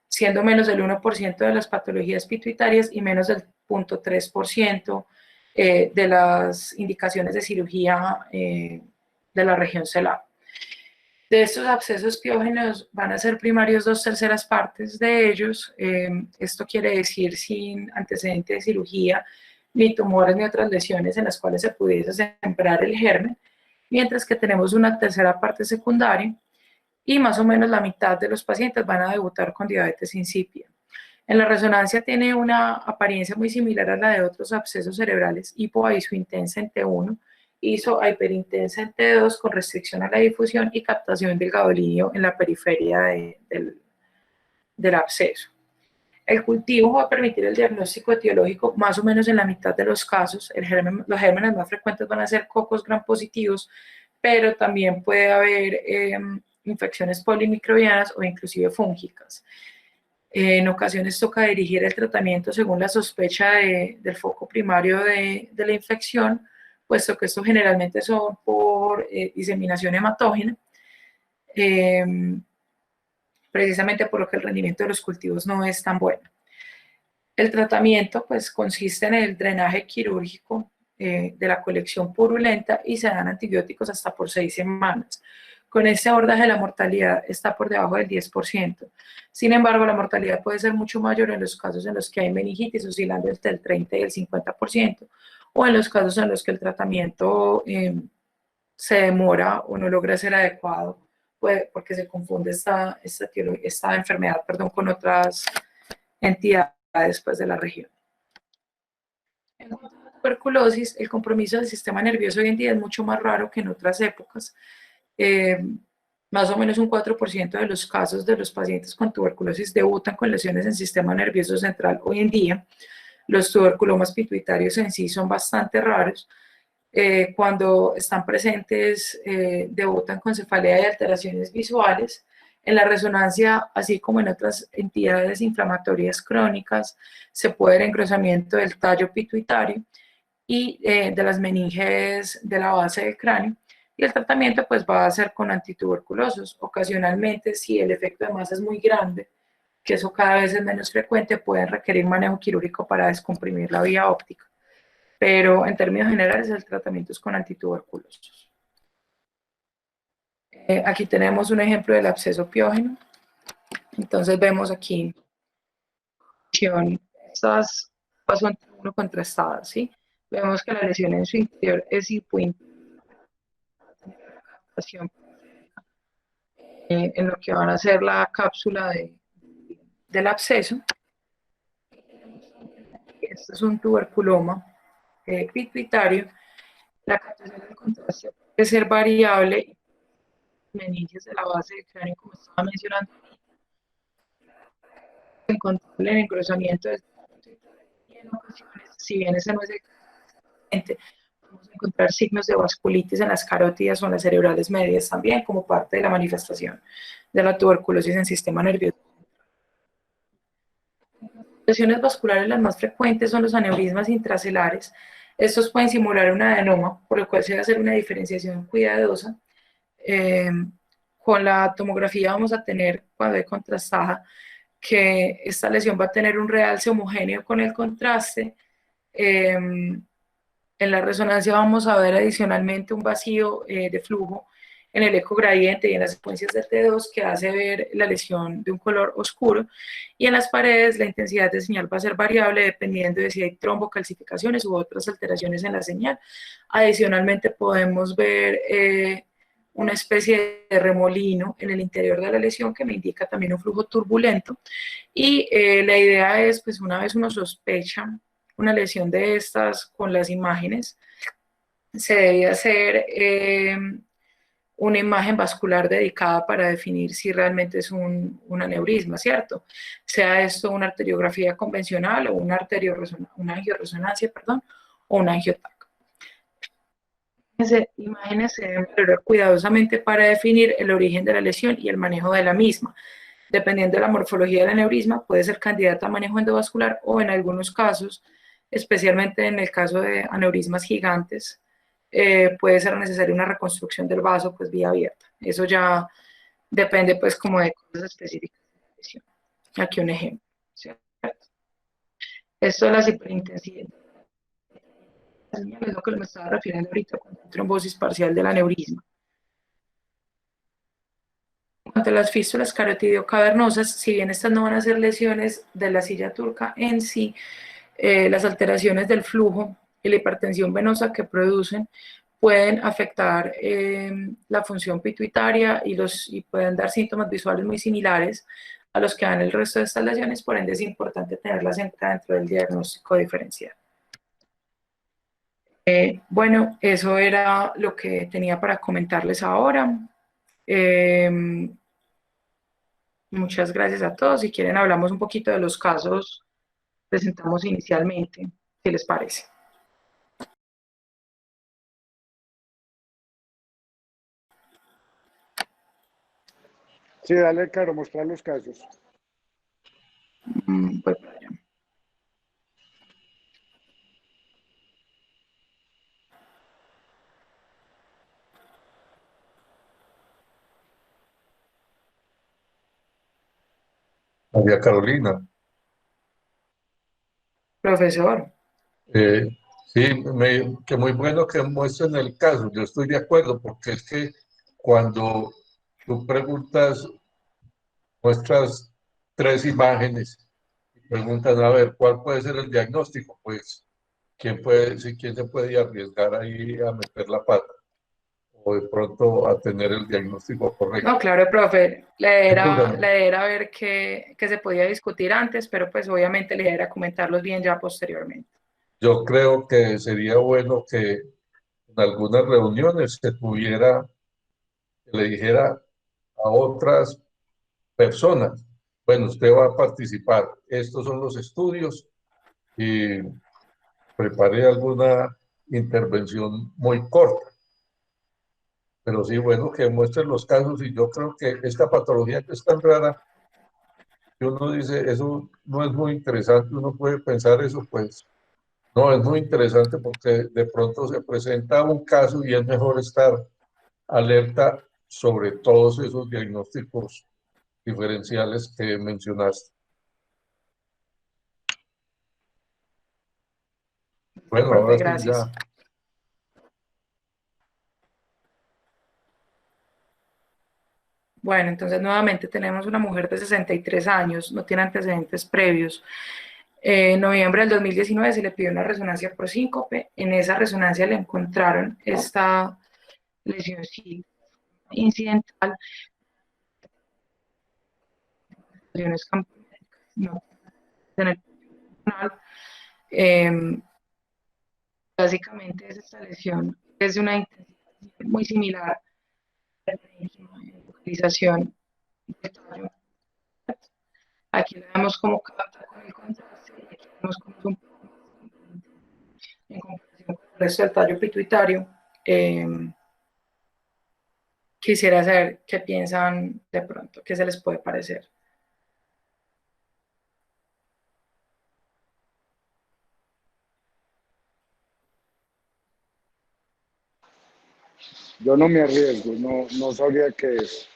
siendo menos del 1% de las patologías pituitarias y menos del 0.3% de las indicaciones de cirugía de la región celar. De estos abscesos piógenos van a ser primarios 2/3 partes de ellos. Esto quiere decir sin antecedente de cirugía, ni tumores ni otras lesiones en las cuales se pudiese sembrar el germen, mientras que tenemos una tercera parte secundaria y más o menos la mitad de los pacientes van a debutar con diabetes insípida. En la resonancia tiene una apariencia muy similar a la de otros abscesos cerebrales, hipoisointensa en T1, hiperintensa en T2 con restricción a la difusión y captación del gadolinio en la periferia del absceso. El cultivo va a permitir el diagnóstico etiológico más o menos en la mitad de los casos. Los gérmenes más frecuentes van a ser cocos gram positivos, pero también puede haber infecciones polimicrobianas o inclusive fúngicas. En ocasiones toca dirigir el tratamiento según la sospecha del foco primario de la infección, puesto que estos generalmente son por diseminación hematógena, precisamente por lo que el rendimiento de los cultivos no es tan bueno. El tratamiento pues consiste en el drenaje quirúrgico de la colección purulenta y se dan antibióticos hasta por 6 semanas. Con este abordaje la mortalidad está por debajo del 10%. Sin embargo, la mortalidad puede ser mucho mayor en los casos en los que hay meningitis oscilando entre el 30 y el 50%, o en los casos en los que el tratamiento se demora o no logra ser adecuado, porque se confunde esta enfermedad, perdón, con otras entidades pues, de la región. En cuanto a la tuberculosis, el compromiso del sistema nervioso hoy en día es mucho más raro que en otras épocas. Más o menos un 4% de los casos de los pacientes con tuberculosis debutan con lesiones en el sistema nervioso central hoy en día. Los tuberculomas pituitarios en sí son bastante raros. Cuando están presentes, debutan con cefalea y alteraciones visuales. En la resonancia, así como en otras entidades inflamatorias crónicas, se puede ver engrosamiento del tallo pituitario y de las meninges de la base del cráneo. Y el tratamiento pues va a ser con antituberculosos. Ocasionalmente, si el efecto de masa es muy grande, que eso cada vez es menos frecuente, pueden requerir manejo quirúrgico para descomprimir la vía óptica. Pero en términos generales el tratamiento es con antituberculosos. Aquí tenemos un ejemplo del absceso piógeno. Entonces vemos aquí estas son uno contrastadas, ¿sí? Vemos que la lesión en su interior es hipointerna en lo que van a ser la cápsula del absceso. Este es un tuberculoma pituitario. La captación del contraste puede ser variable, meninges de la base del cráneo, como estaba mencionando, encontrar el engrosamiento del y en ocasiones, si bien ese no es el caso, podemos encontrar signos de vasculitis en las carótidas o en las cerebrales medias también, como parte de la manifestación de la tuberculosis en el sistema nervioso. Las lesiones vasculares las más frecuentes son los aneurismas intracelares. Estos pueden simular un adenoma, por lo cual se debe hacer una diferenciación cuidadosa. Con la tomografía vamos a tener, cuando hay contrastada, que esta lesión va a tener un realce homogéneo con el contraste. En la resonancia vamos a ver adicionalmente un vacío de flujo en el eco gradiente y en las secuencias de T2 que hace ver la lesión de un color oscuro, y en las paredes la intensidad de señal va a ser variable dependiendo de si hay trombocalcificaciones u otras alteraciones en la señal. Adicionalmente podemos ver una especie de remolino en el interior de la lesión que me indica también un flujo turbulento, y la idea es, pues una vez uno sospecha una lesión de estas con las imágenes, se debe hacer una imagen vascular dedicada para definir si realmente es un aneurisma, ¿cierto? Sea esto una arteriografía convencional o una angioresonancia, perdón, o una angiotac. Imágenes se deben valorar cuidadosamente para definir el origen de la lesión y el manejo de la misma. Dependiendo de la morfología del aneurisma, puede ser candidata a manejo endovascular o en algunos casos, especialmente en el caso de aneurismas gigantes, puede ser necesaria una reconstrucción del vaso pues vía abierta. Eso ya depende pues como de cosas específicas de la lesión. Aquí un ejemplo, ¿cierto? Esto es la hiperintensidad. Es lo que me estaba refiriendo ahorita con trombosis parcial del aneurisma. En cuanto a las fístulas carotidio-cavernosas, si bien estas no van a ser lesiones de la silla turca en sí, las alteraciones del flujo y la hipertensión venosa que producen pueden afectar la función pituitaria y pueden dar síntomas visuales muy similares a los que dan el resto de estas lesiones, por ende es importante tenerlas en cuenta dentro del diagnóstico diferencial. Bueno, eso era lo que tenía para comentarles ahora. Muchas gracias a todos. Si quieren, hablamos un poquito de los casos que presentamos inicialmente, si les parece. Sí, dale, Caro, mostrar los casos. Voy para allá. María Carolina, Profesor. eh, Sí, que muy bueno que muestren el caso, yo estoy de acuerdo, porque es que cuando tú preguntas, muestras 3 imágenes, y preguntan, a ver, ¿cuál puede ser el diagnóstico? Pues, ¿quién se puede arriesgar ahí a meter la pata? O de pronto a tener el diagnóstico No, correcto. claro, profe, Seguramente. la idea era ver qué se podía discutir antes, pero pues obviamente la idea era comentarlos bien ya posteriormente. Yo creo que sería bueno que en algunas reuniones se tuviera, que le dijera a otras personas, bueno, usted va a participar, estos son los estudios y prepare alguna intervención muy corta. Pero sí, bueno, que muestren los casos y yo creo que esta patología que es tan rara, que uno dice, eso no es muy interesante, uno puede pensar eso, pues no, es muy interesante porque de pronto se presenta un caso y es mejor estar alerta sobre todos esos diagnósticos diferenciales que mencionaste. Bueno, Profe, ahora sí gracias. ya. Bueno, entonces nuevamente tenemos una mujer de 63 años, no tiene antecedentes previos. En noviembre del 2019 se le pidió una resonancia por síncope. En esa resonancia le encontraron esta lesión incidental, lesiones no, en el pulmonar. Eh, Básicamente es esta lesión, es de una intensidad muy similar a la localización del tallo. Aquí la vemos como capta con el contraste y aquí vemos como es un poco más en comparación con el resto del tallo pituitario. Eh, Quisiera saber qué piensan de pronto, qué se les puede parecer. Yo no me arriesgo, no sabría qué es.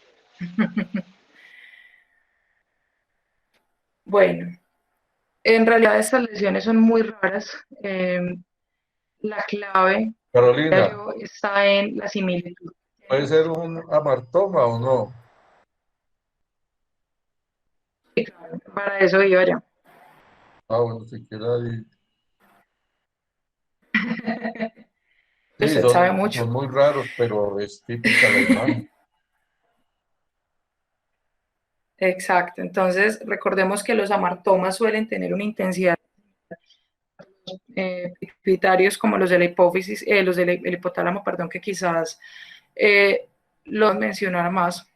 Bueno, en realidad estas lesiones son muy raras. La clave Carolina, yo, está en la similitud. ¿puede ser un amartoma o no? Sí, claro, para eso iba yo. Ah, bueno, siquiera ahí. Sí, Usted sabe mucho. son muy raros, pero es típica la imagen. Exacto. Entonces, recordemos que los amartomas suelen tener una intensidad pituitarios como los de la hipófisis, los del el hipotálamo, perdón, que quizás lo mencionar más.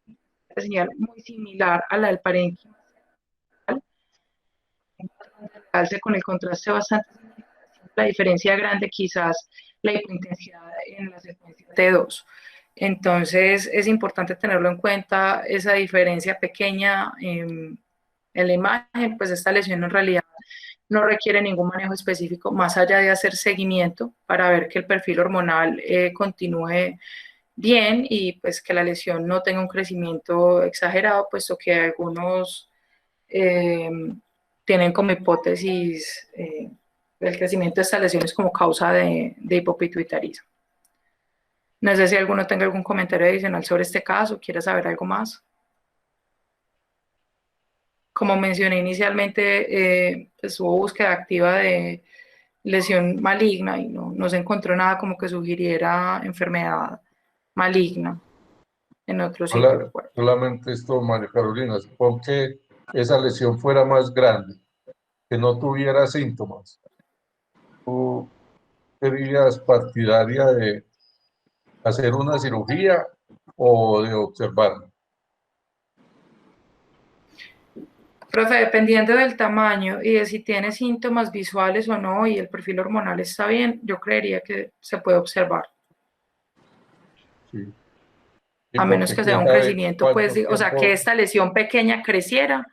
Una señal muy similar a la del parénquima, con el contraste bastante significativo. La diferencia grande quizás la hipointensidad en la secuencia T2. Entonces es importante tenerlo en cuenta, esa diferencia pequeña en la imagen, pues esta lesión en realidad no requiere ningún manejo específico, más allá de hacer seguimiento para ver que el perfil hormonal continúe bien y pues que la lesión no tenga un crecimiento exagerado, puesto que algunos eh, tienen como hipótesis el crecimiento de estas lesiones como causa de hipopituitarismo. No sé si alguno tenga algún comentario adicional sobre este caso, quiere saber algo más. Como mencioné inicialmente, pues hubo búsqueda activa de lesión maligna y no se encontró nada como que sugiriera enfermedad maligna en otro sitio del cuerpo. Solamente esto, María Carolina, supón que esa lesión fuera más grande, que no tuviera síntomas. ¿Tú serías partidaria de hacer una cirugía o de observarla? Profe, dependiendo del tamaño y de si tiene síntomas visuales o no y el perfil hormonal está bien, yo creería que se puede observar. Sí. Sí, A menos porque que sea quién un sabe crecimiento, pues, cuánto o sea, que tiempo, esta lesión pequeña creciera.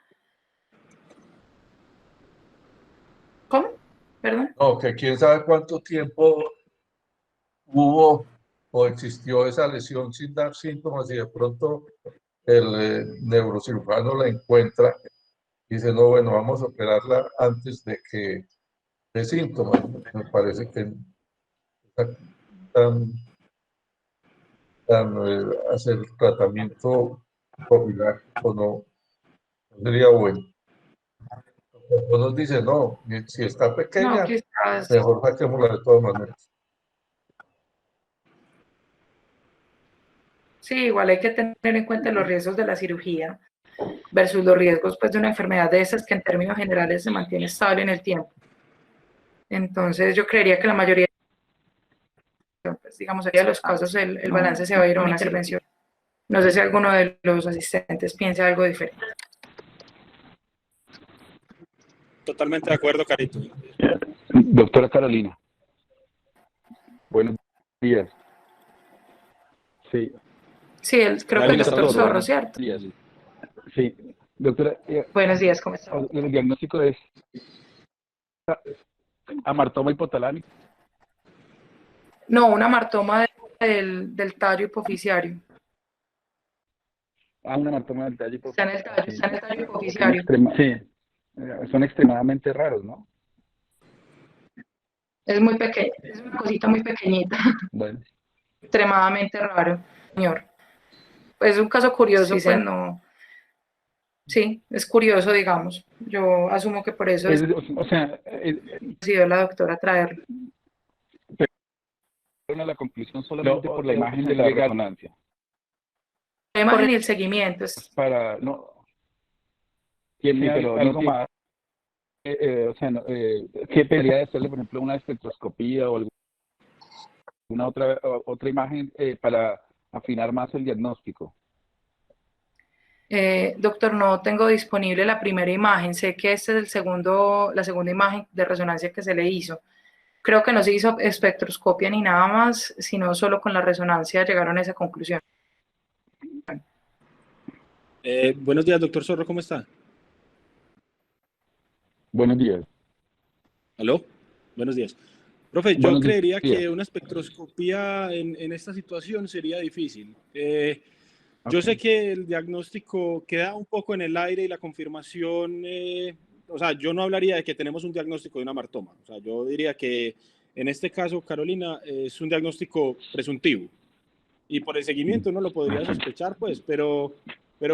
¿Cómo? ¿Perdón? no, que quién sabe cuánto tiempo hubo o existió esa lesión sin dar síntomas y de pronto el neurocirujano la encuentra y dice, no, bueno, vamos a operarla antes de que de síntomas. Me parece que tan, hacer tratamiento profiláctico no sería bueno. Algunos dicen, no, si está No, pequeña, quizás, mejor saquémosla de todas maneras. sí, igual hay que tener en cuenta los riesgos de la cirugía versus los riesgos pues, de una enfermedad de esas que en términos generales se mantiene estable en el tiempo. Entonces yo creería que la mayoría, pues, digamos, de los casos el balance se va a ir a una intervención. No sé si alguno de los asistentes piensa algo diferente. Totalmente de acuerdo, Carito. Doctora Carolina, buenos días. Sí, Sí, creo que el doctor Zorro, ¿cierto? días. Sí, doctora, Buenos días, ¿cómo está? el diagnóstico es amartoma hipotalámico. No, una amartoma del tallo hipofisiario. Una amartoma del tallo Está en el tallo, sí. está en el tallo hipofisiario. Sí, son extremadamente raros, ¿no? Es muy pequeño, es una cosita muy pequeñita, Bueno, extremadamente raro, señor. Es un caso curioso, Sí, pues no. Sí, es curioso, digamos. Yo asumo que por eso o sea, decidió la doctora traerlo. a la conclusión solamente por la imagen de la resonancia. La imagen y el seguimiento es Para, no, tiene algo más. O sea, ¿qué pensaría de hacerle, por ejemplo, una espectroscopía o alguna otra imagen para afinar más el diagnóstico? Doctor, no tengo disponible la primera imagen. Sé que esta es la segunda imagen de resonancia que se le hizo. Creo que no se hizo espectroscopia ni nada más, sino solo con la resonancia llegaron a esa conclusión. Buenos días, doctor Zorro, ¿cómo está? Buenos días. ¿Aló? Buenos días. Profe, yo creería que una espectroscopía en esta situación sería difícil. Yo sé que el diagnóstico queda un poco en el aire y la confirmación, o sea, yo no hablaría de que tenemos un diagnóstico de una amartoma. O sea, yo diría que en este caso, Carolina, es un diagnóstico presuntivo. Y por el seguimiento uno lo podría sospechar, pues, pero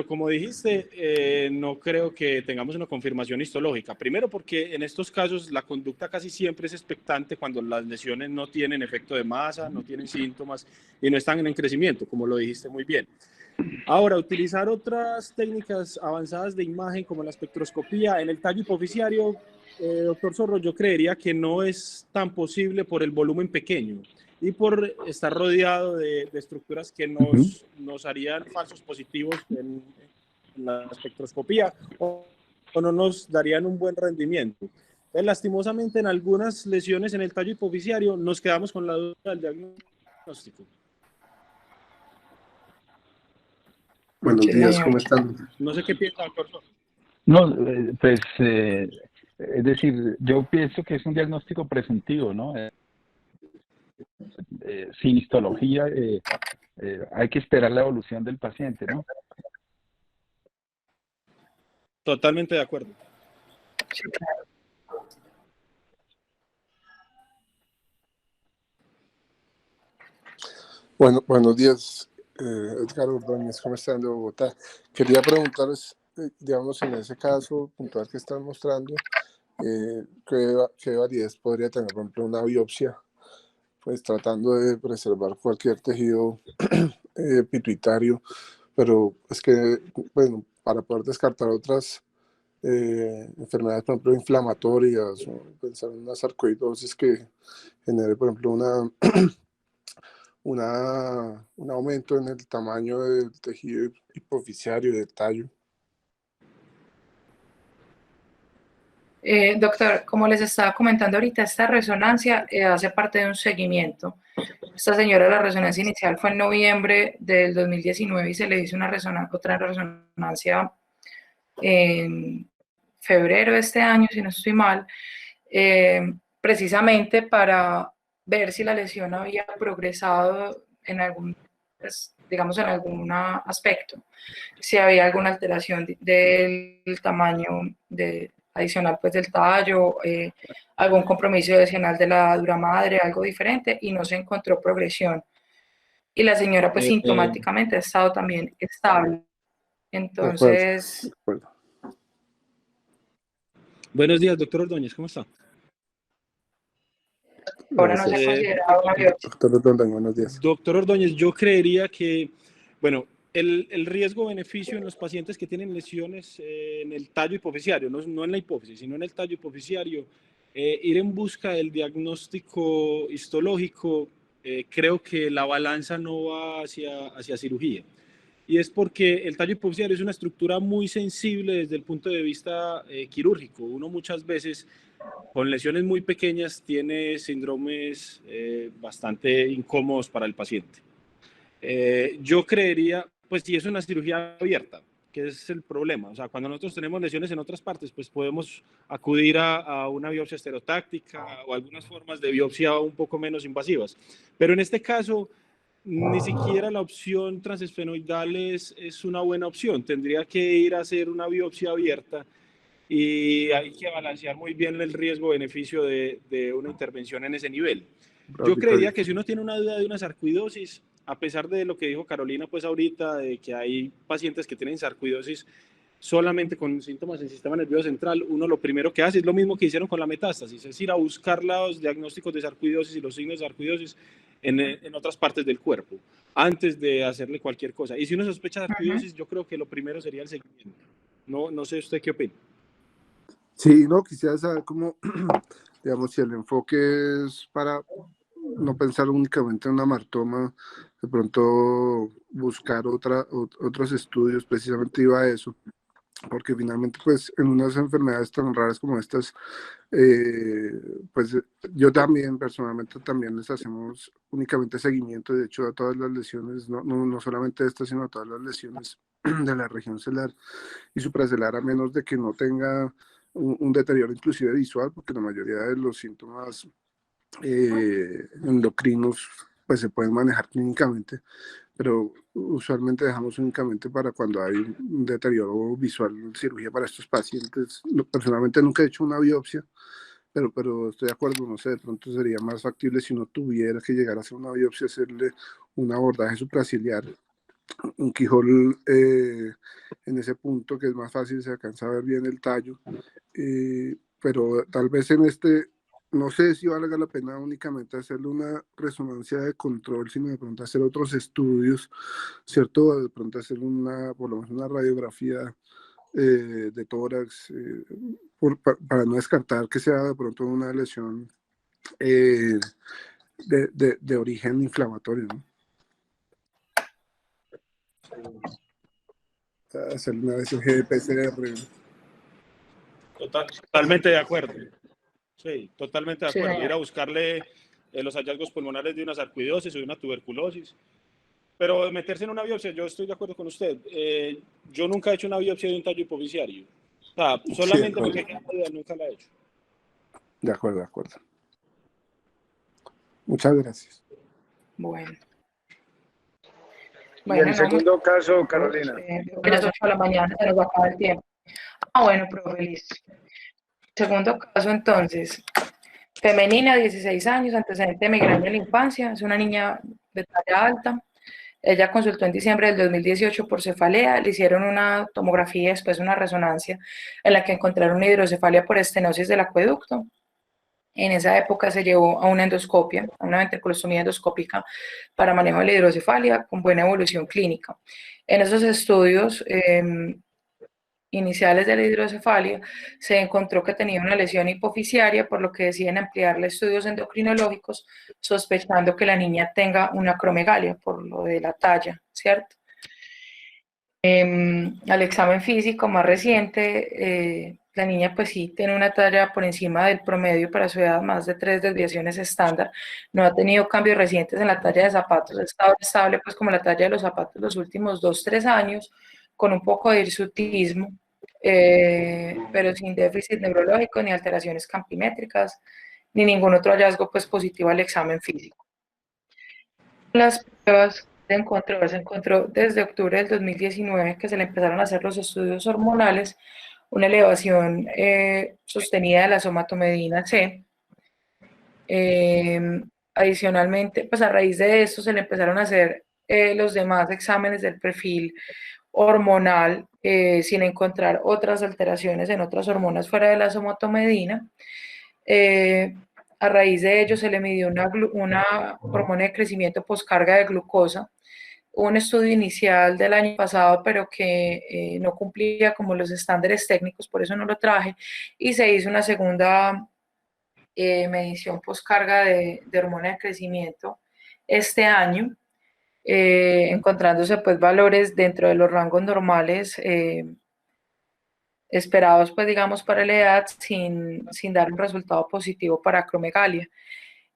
como dijiste, no creo que tengamos una confirmación histológica. Primero porque en estos casos la conducta casi siempre es expectante cuando las lesiones no tienen efecto de masa, no tienen síntomas y no están en crecimiento, como lo dijiste muy bien. Ahora, utilizar otras técnicas avanzadas de imagen como la espectroscopía en el tallo hipofisiario, doctor Zorro, yo creería que no es tan posible por el volumen pequeño y por estar rodeado de estructuras que nos harían falsos positivos en la espectroscopía o no nos darían un buen rendimiento. Entonces, lastimosamente, en algunas lesiones en el tallo hipofisiario nos quedamos con la duda del diagnóstico. Buenos días, ¿cómo están? No sé qué piensa, doctor. No, pues, es decir, yo pienso que es un diagnóstico presuntivo, ¿no? Sin histología, hay que esperar la evolución del paciente, ¿no? Totalmente de acuerdo. Bueno, buenos días, Edgar Ordóñez, ¿cómo están de Bogotá? Quería preguntarles, digamos, en ese caso puntual que están mostrando, ¿qué validez podría tener, por ejemplo, una biopsia? Pues tratando de preservar cualquier tejido pituitario, pero es que, bueno, para poder descartar otras enfermedades, por ejemplo, inflamatorias, o pensar en una sarcoidosis que genere, por ejemplo, un aumento en el tamaño del tejido hipofisiario del tallo. Doctor, como les estaba comentando ahorita, esta resonancia hace parte de un seguimiento. Esta señora, la resonancia inicial fue en noviembre del 2019 y se le hizo otra resonancia en febrero de este año, si no estoy mal, precisamente para ver si la lesión había progresado en algún, pues, digamos, en algún aspecto, si había alguna alteración del tamaño adicional pues del tallo, algún compromiso adicional de la dura madre, algo diferente, y no se encontró progresión. Y la señora pues sintomáticamente ha estado también estable. Entonces... De acuerdo. Buenos días, doctor Ordóñez, ¿cómo está? Ahora no se ha considerado una biopsia. Doctor Ordóñez, buenos días. Doctor Ordóñez, yo creería que, bueno, el riesgo-beneficio en los pacientes que tienen lesiones en el tallo hipofisiario, no en la hipófisis, sino en el tallo hipofisiario, ir en busca del diagnóstico histológico, creo que la balanza no va hacia cirugía. Y es porque el tallo hipofisiario es una estructura muy sensible desde el punto de vista quirúrgico. Uno muchas veces con lesiones muy pequeñas tiene síndromes bastante incómodos para el paciente. Yo creería, pues si es una cirugía abierta, que es el problema. O sea, cuando nosotros tenemos lesiones en otras partes, pues podemos acudir a una biopsia estereotáctica o algunas formas de biopsia un poco menos invasivas. Pero en este caso, ni siquiera la opción transesfenoidal es una buena opción. Tendría que ir a hacer una biopsia abierta y hay que balancear muy bien el riesgo-beneficio de una intervención en ese nivel. Yo creería que si uno tiene una duda de una sarcoidosis, a pesar de lo que dijo Carolina pues ahorita, de que hay pacientes que tienen sarcoidosis solamente con síntomas del sistema nervioso central, uno lo primero que hace es lo mismo que hicieron con la metástasis, es ir a buscar los diagnósticos de sarcoidosis y los signos de sarcoidosis en otras partes del cuerpo, antes de hacerle cualquier cosa. Y si uno sospecha de sarcoidosis, yo creo que lo primero sería el seguimiento. No sé usted qué opina. Sí, no, quisiera saber cómo, digamos, si el enfoque es para no pensar únicamente en una martoma, de pronto buscar otros estudios, precisamente iba a eso, porque finalmente, pues, en unas enfermedades tan raras como estas, pues, yo también, personalmente, también les hacemos únicamente seguimiento, de hecho, a todas las lesiones, no solamente estas, sino a todas las lesiones de la región celular y supracelular, a menos de que no tenga un deterioro inclusive visual, porque la mayoría de los síntomas endocrinos pues se pueden manejar clínicamente, pero usualmente dejamos únicamente para cuando hay un deterioro visual, cirugía para estos pacientes. Personalmente nunca he hecho una biopsia, pero estoy de acuerdo, no sé, de pronto sería más factible si no tuviera que llegar a hacer una biopsia, hacerle un abordaje supraciliar, un quijol en ese punto que es más fácil, se alcanza a ver bien el tallo, pero tal vez en este, no sé si valga la pena únicamente hacerle una resonancia de control, sino de pronto hacer otros estudios, ¿cierto? De pronto hacer por lo menos una radiografía de tórax, para no descartar que sea de pronto una lesión de origen inflamatorio, ¿no? Hacer una BCG de PCR. Totalmente de acuerdo. Sí, totalmente de acuerdo. Sí. Ir a buscarle los hallazgos pulmonares de una sarcoidosis o de una tuberculosis. Pero meterse en una biopsia, yo estoy de acuerdo con usted. Yo nunca he hecho una biopsia de un tallo hipofisiario. O sea, solamente porque nunca la he hecho. De acuerdo, de acuerdo. Muchas gracias. Bueno. Y el segundo caso, Carolina. A las 8 de la mañana se nos va a acabar el tiempo. Bueno, profe, listo. Segundo caso, entonces. Femenina, 16 años, antecedente de migraña en la infancia. Es una niña de talla alta. Ella consultó en diciembre del 2018 por cefalea. Le hicieron una tomografía, después una resonancia, en la que encontraron una hidrocefalia por estenosis del acueducto. En esa época se llevó a una endoscopia, a una ventriculostomía endoscópica para manejo de la hidrocefalia con buena evolución clínica. En esos estudios iniciales de la hidrocefalia se encontró que tenía una lesión hipofisiaria, por lo que deciden ampliarle estudios endocrinológicos, sospechando que la niña tenga una acromegalia por lo de la talla, ¿cierto? Al examen físico más reciente, la niña pues sí tiene una talla por encima del promedio para su edad, más de 3 desviaciones estándar, no ha tenido cambios recientes en la talla de zapatos, ha estado estable pues como la talla de los zapatos los últimos 2-3 años, con un poco de hirsutismo, pero sin déficit neurológico ni alteraciones campimétricas, ni ningún otro hallazgo pues positivo al examen físico. Las pruebas se encontró desde octubre del 2019 que se le empezaron a hacer los estudios hormonales, una elevación sostenida de la somatomedina C. Adicionalmente, pues a raíz de esto se le empezaron a hacer los demás exámenes del perfil hormonal sin encontrar otras alteraciones en otras hormonas fuera de la somatomedina. A raíz de ello se le midió una hormona de crecimiento poscarga de glucosa, un estudio inicial del año pasado, pero que no cumplía como los estándares técnicos, por eso no lo traje, y se hizo una segunda medición poscarga de hormona de crecimiento este año, encontrándose pues valores dentro de los rangos normales esperados pues digamos para la edad sin dar un resultado positivo para acromegalia.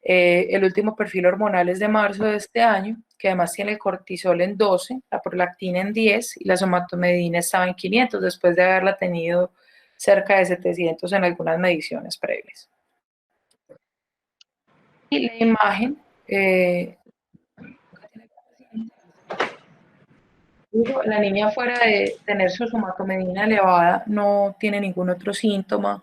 El último perfil hormonal es de marzo de este año, que además tiene el cortisol en 12, la prolactina en 10 y la somatomedina estaba en 500 después de haberla tenido cerca de 700 en algunas mediciones previas. Y la imagen, la niña fuera de tener su somatomedina elevada no tiene ningún otro síntoma,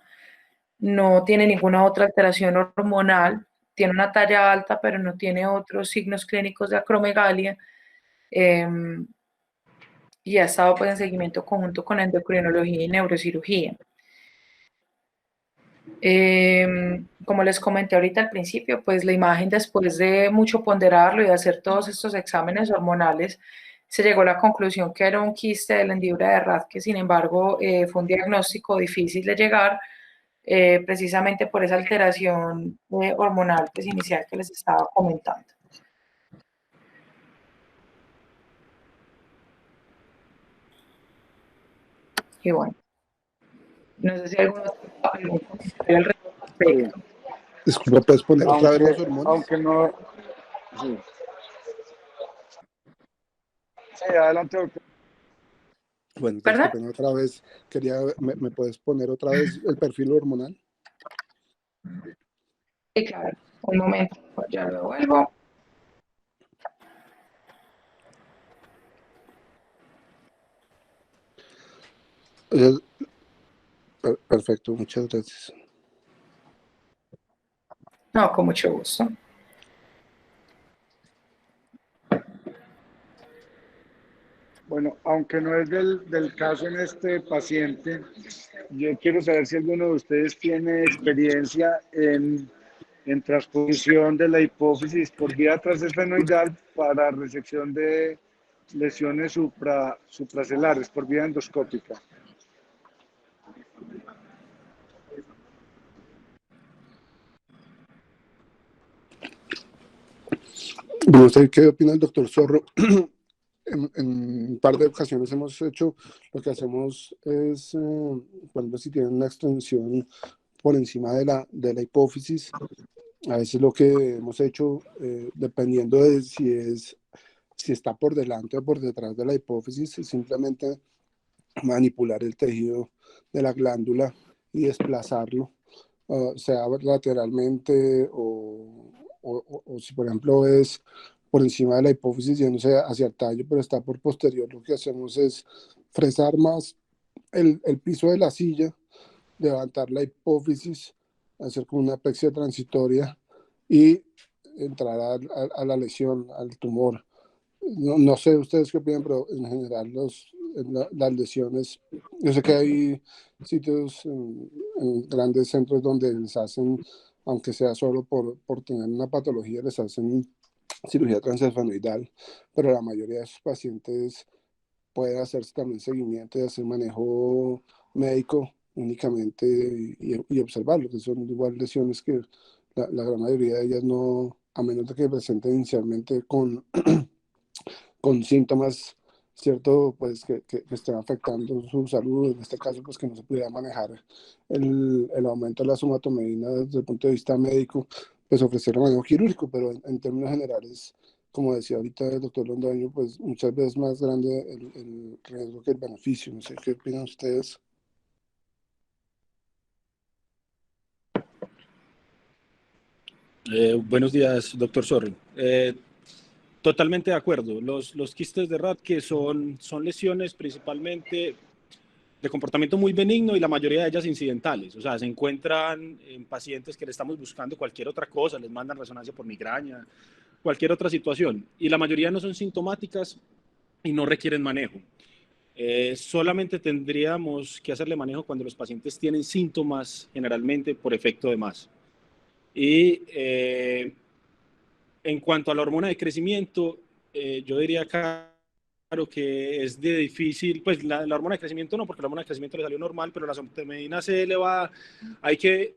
no tiene ninguna otra alteración hormonal, tiene una talla alta pero no tiene otros signos clínicos de acromegalia y ha estado pues en seguimiento conjunto con endocrinología y neurocirugía. Como les comenté ahorita al principio, pues la imagen después de mucho ponderarlo y de hacer todos estos exámenes hormonales, se llegó a la conclusión que era un quiste de la hendidura de Rad, que sin embargo fue un diagnóstico difícil de llegar, precisamente por esa alteración hormonal pues, inicial que les estaba comentando. Y bueno, no sé si hay algún otro comentario al respecto. Disculpa, ¿puedes poner otra vez los hormonas? Aunque no... Sí. Sí, adelante, doctor. Bueno, disculpen otra vez. ¿Me puedes poner otra vez el perfil hormonal? Sí, claro. Un momento, ya lo vuelvo. Perfecto, muchas gracias. No, con mucho gusto. Bueno, aunque no es del caso en este paciente, yo quiero saber si alguno de ustedes tiene experiencia en transposición de la hipófisis por vía transesfenoidal para resección de lesiones supracelares por vía endoscópica. No sé qué opina el doctor Zorro. En un par de ocasiones hemos hecho, lo que hacemos es, cuando si tienen una extensión por encima de la hipófisis, a veces lo que hemos hecho, dependiendo de si está por delante o por detrás de la hipófisis, es simplemente manipular el tejido de la glándula y desplazarlo, sea lateralmente o si por ejemplo es por encima de la hipófisis yéndose hacia el tallo, pero está por posterior, lo que hacemos es fresar más el piso de la silla, levantar la hipófisis, hacer como una aplexia transitoria y entrar a la lesión, al tumor. No sé ustedes qué opinan, pero en general las lesiones, yo sé que hay sitios en grandes centros donde les hacen, aunque sea solo por tener una patología, les hacen cirugía transesfenoidal, pero la mayoría de sus pacientes pueden hacerse también seguimiento y hacer manejo médico únicamente y observarlo, que son igual lesiones que la gran mayoría de ellas no, a menos de que presenten inicialmente con síntomas, ¿cierto? Pues que estén afectando su salud, en este caso, pues que no se pudiera manejar el aumento de la somatomedina desde el punto de vista médico, pues ofrecer el manejo quirúrgico, pero en términos generales, como decía ahorita el doctor Londoño, pues muchas veces más grande el riesgo que el beneficio. No sé qué opinan ustedes. Buenos días, doctor Zorro. Totalmente de acuerdo. Los quistes de Rad, que son lesiones principalmente de comportamiento muy benigno y la mayoría de ellas incidentales. O sea, se encuentran en pacientes que le estamos buscando cualquier otra cosa, les mandan resonancia por migraña, cualquier otra situación. Y la mayoría no son sintomáticas y no requieren manejo. Solamente tendríamos que hacerle manejo cuando los pacientes tienen síntomas, generalmente por efecto de más. Y en cuanto a la hormona de crecimiento, yo diría claro que es de difícil, pues la hormona de crecimiento no, porque la hormona de crecimiento le salió normal, pero la somatotropina C elevada hay que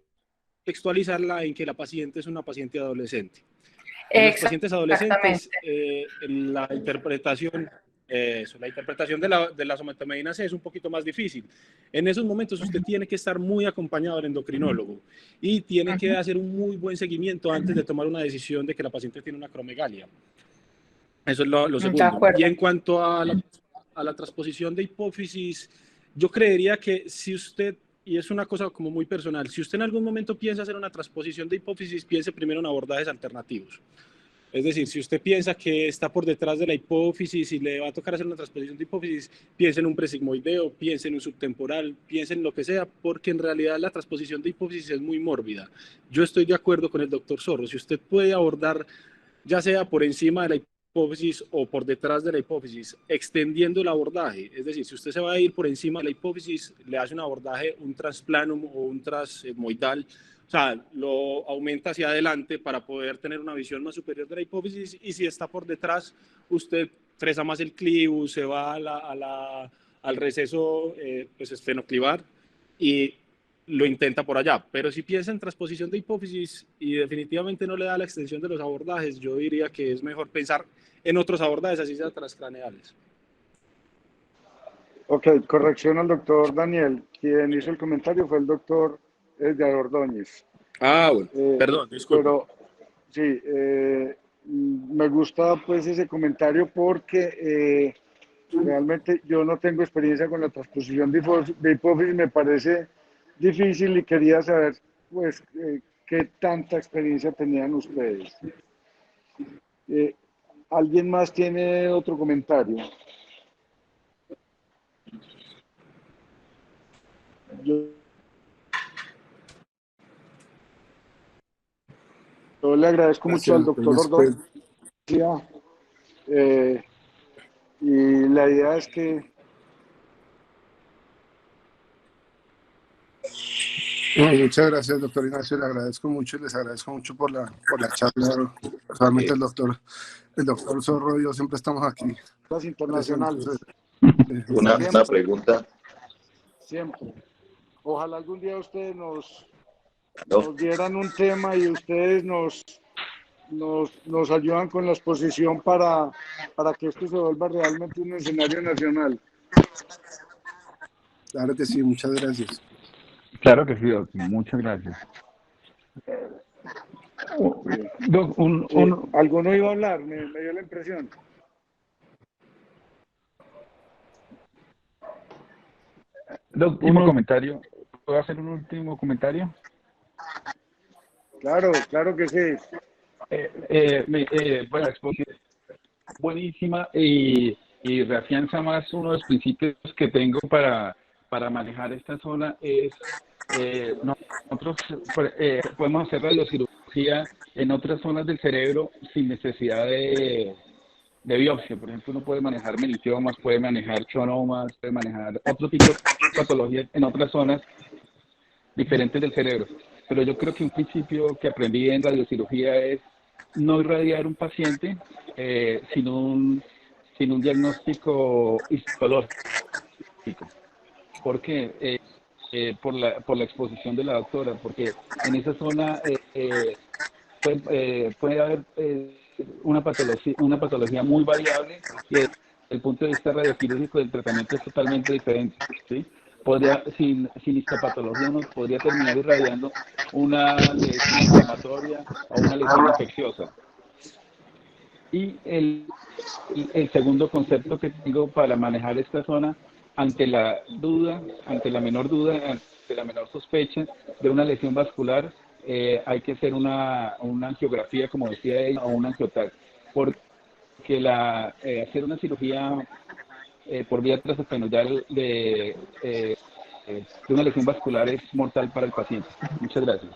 textualizarla en que la paciente es una paciente adolescente. En los pacientes adolescentes, la interpretación de la somatotropina C es un poquito más difícil. En esos momentos usted tiene que estar muy acompañado del endocrinólogo y tiene que hacer un muy buen seguimiento antes de tomar una decisión de que la paciente tiene una acromegalia. Eso es lo segundo. Y en cuanto a la transposición de hipófisis, yo creería que si usted, y es una cosa como muy personal, si usted en algún momento piensa hacer una transposición de hipófisis, piense primero en abordajes alternativos. Es decir, si usted piensa que está por detrás de la hipófisis y le va a tocar hacer una transposición de hipófisis, piense en un presigmoideo, piense en un subtemporal, piense en lo que sea, porque en realidad la transposición de hipófisis es muy mórbida. Yo estoy de acuerdo con el doctor Zorro. Si usted puede abordar, ya sea por encima de la hipófisis o por detrás de la hipófisis, extendiendo el abordaje, es decir, si usted se va a ir por encima de la hipófisis, le hace un abordaje, un transplanum o un transmoidal, o sea, lo aumenta hacia adelante para poder tener una visión más superior de la hipófisis, y si está por detrás, usted fresa más el clivus, se va al receso pues esfenoclivar y lo intenta por allá. Pero si piensa en transposición de hipófisis y definitivamente no le da la extensión de los abordajes, yo diría que es mejor pensar en otros abordajes, así sea transcraneales. Ok, corrección al doctor Daniel. Quien hizo el comentario fue el doctor Edgar Ordóñez. Ah, bueno, perdón, disculpe. Pero sí, me gusta pues ese comentario porque realmente yo no tengo experiencia con la transposición de hipófisis, me parece difícil y quería saber pues qué tanta experiencia tenían ustedes. ¿Alguien más tiene otro comentario? Yo le agradezco mucho al doctor Ordóñez y la idea es que muchas gracias, doctor Ignacio, le agradezco mucho y les agradezco mucho por la charla. Realmente el doctor Zorro y yo siempre estamos aquí. Las internacionales. Una pregunta. Siempre. Ojalá algún día ustedes nos dieran un tema y ustedes nos ayudan con la exposición para que esto se vuelva realmente un escenario nacional. Claro que sí, muchas gracias. Claro que sí, doctor. Muchas gracias. ¿Alguno iba a hablar? Me dio la impresión. Último comentario. ¿Puedo hacer un último comentario? Claro que sí. Bueno, la exposición buenísima y reafianza más uno de los principios que tengo para manejar esta zona es nosotros podemos hacer radiocirugía en otras zonas del cerebro sin necesidad de biopsia. Por ejemplo, uno puede manejar melitiomas, puede manejar chonomas, puede manejar otro tipo de patologías en otras zonas diferentes del cerebro. Pero yo creo que un principio que aprendí en radiocirugía es no irradiar un paciente sin un diagnóstico histológico. ¿Por qué? Por la exposición de la doctora, porque en esa zona puede haber una patología muy variable y desde el punto de vista radioquirúrgico el tratamiento es totalmente diferente, ¿sí? Sin histopatología uno podría terminar irradiando una lesión inflamatoria o una lesión infecciosa. Y el segundo concepto que tengo para manejar esta zona, ante la menor duda, ante la menor sospecha de una lesión vascular, hay que hacer una angiografía, como decía ella, o un angiotac, porque hacer una cirugía por vía transepenoidal de una lesión vascular es mortal para el paciente. Muchas gracias.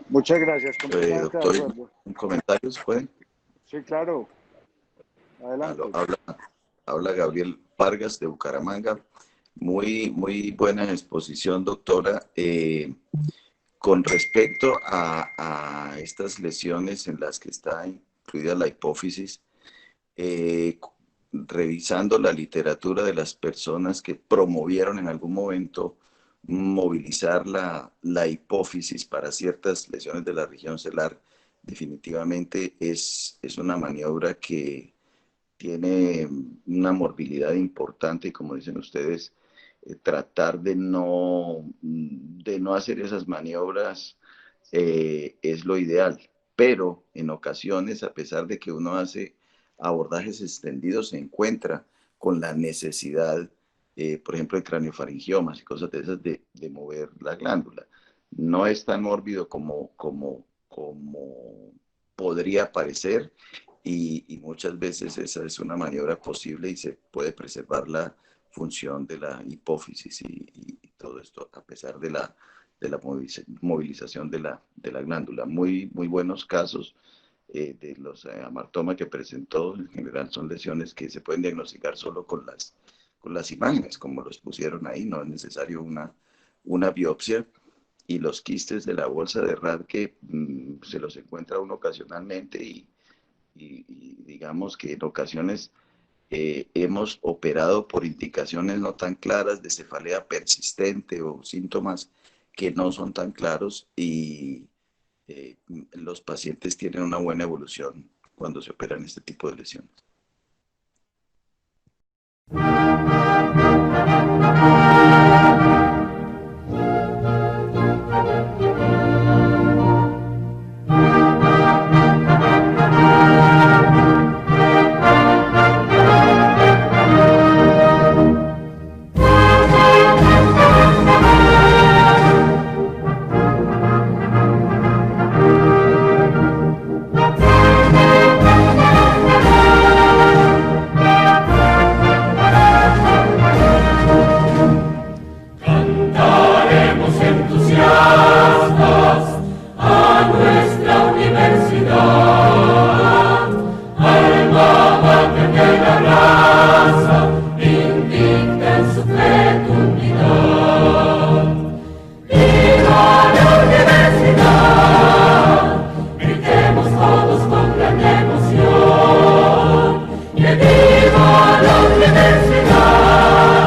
Muchas gracias, completamente de doctor, acuerdo. ¿comentarios pueden? Sí, claro. Adelante. Habla Gabriel Vargas de Bucaramanga. Muy buena exposición, doctora. Con respecto a estas lesiones en las que está incluida la hipófisis, revisando la literatura de las personas que promovieron en algún momento movilizar la hipófisis para ciertas lesiones de la región celular, definitivamente es una maniobra que tiene una morbilidad importante y, como dicen ustedes, tratar de no hacer esas maniobras es lo ideal. Pero en ocasiones, a pesar de que uno hace abordajes extendidos, se encuentra con la necesidad, por ejemplo, de craneofaringiomas y cosas de esas, de mover la glándula. No es tan mórbido como podría parecer, y muchas veces esa es una maniobra posible y se puede preservar la función de la hipófisis y todo esto a pesar de la movilización de la glándula. Muy buenos casos de los amartoma que presentó. En general son lesiones que se pueden diagnosticar solo con las imágenes, como los pusieron ahí, no es necesario una biopsia. Y los quistes de la bolsa de Rathke se los encuentra uno ocasionalmente y digamos que en ocasiones hemos operado por indicaciones no tan claras de cefalea persistente o síntomas que no son tan claros, y los pacientes tienen una buena evolución cuando se operan este tipo de lesiones.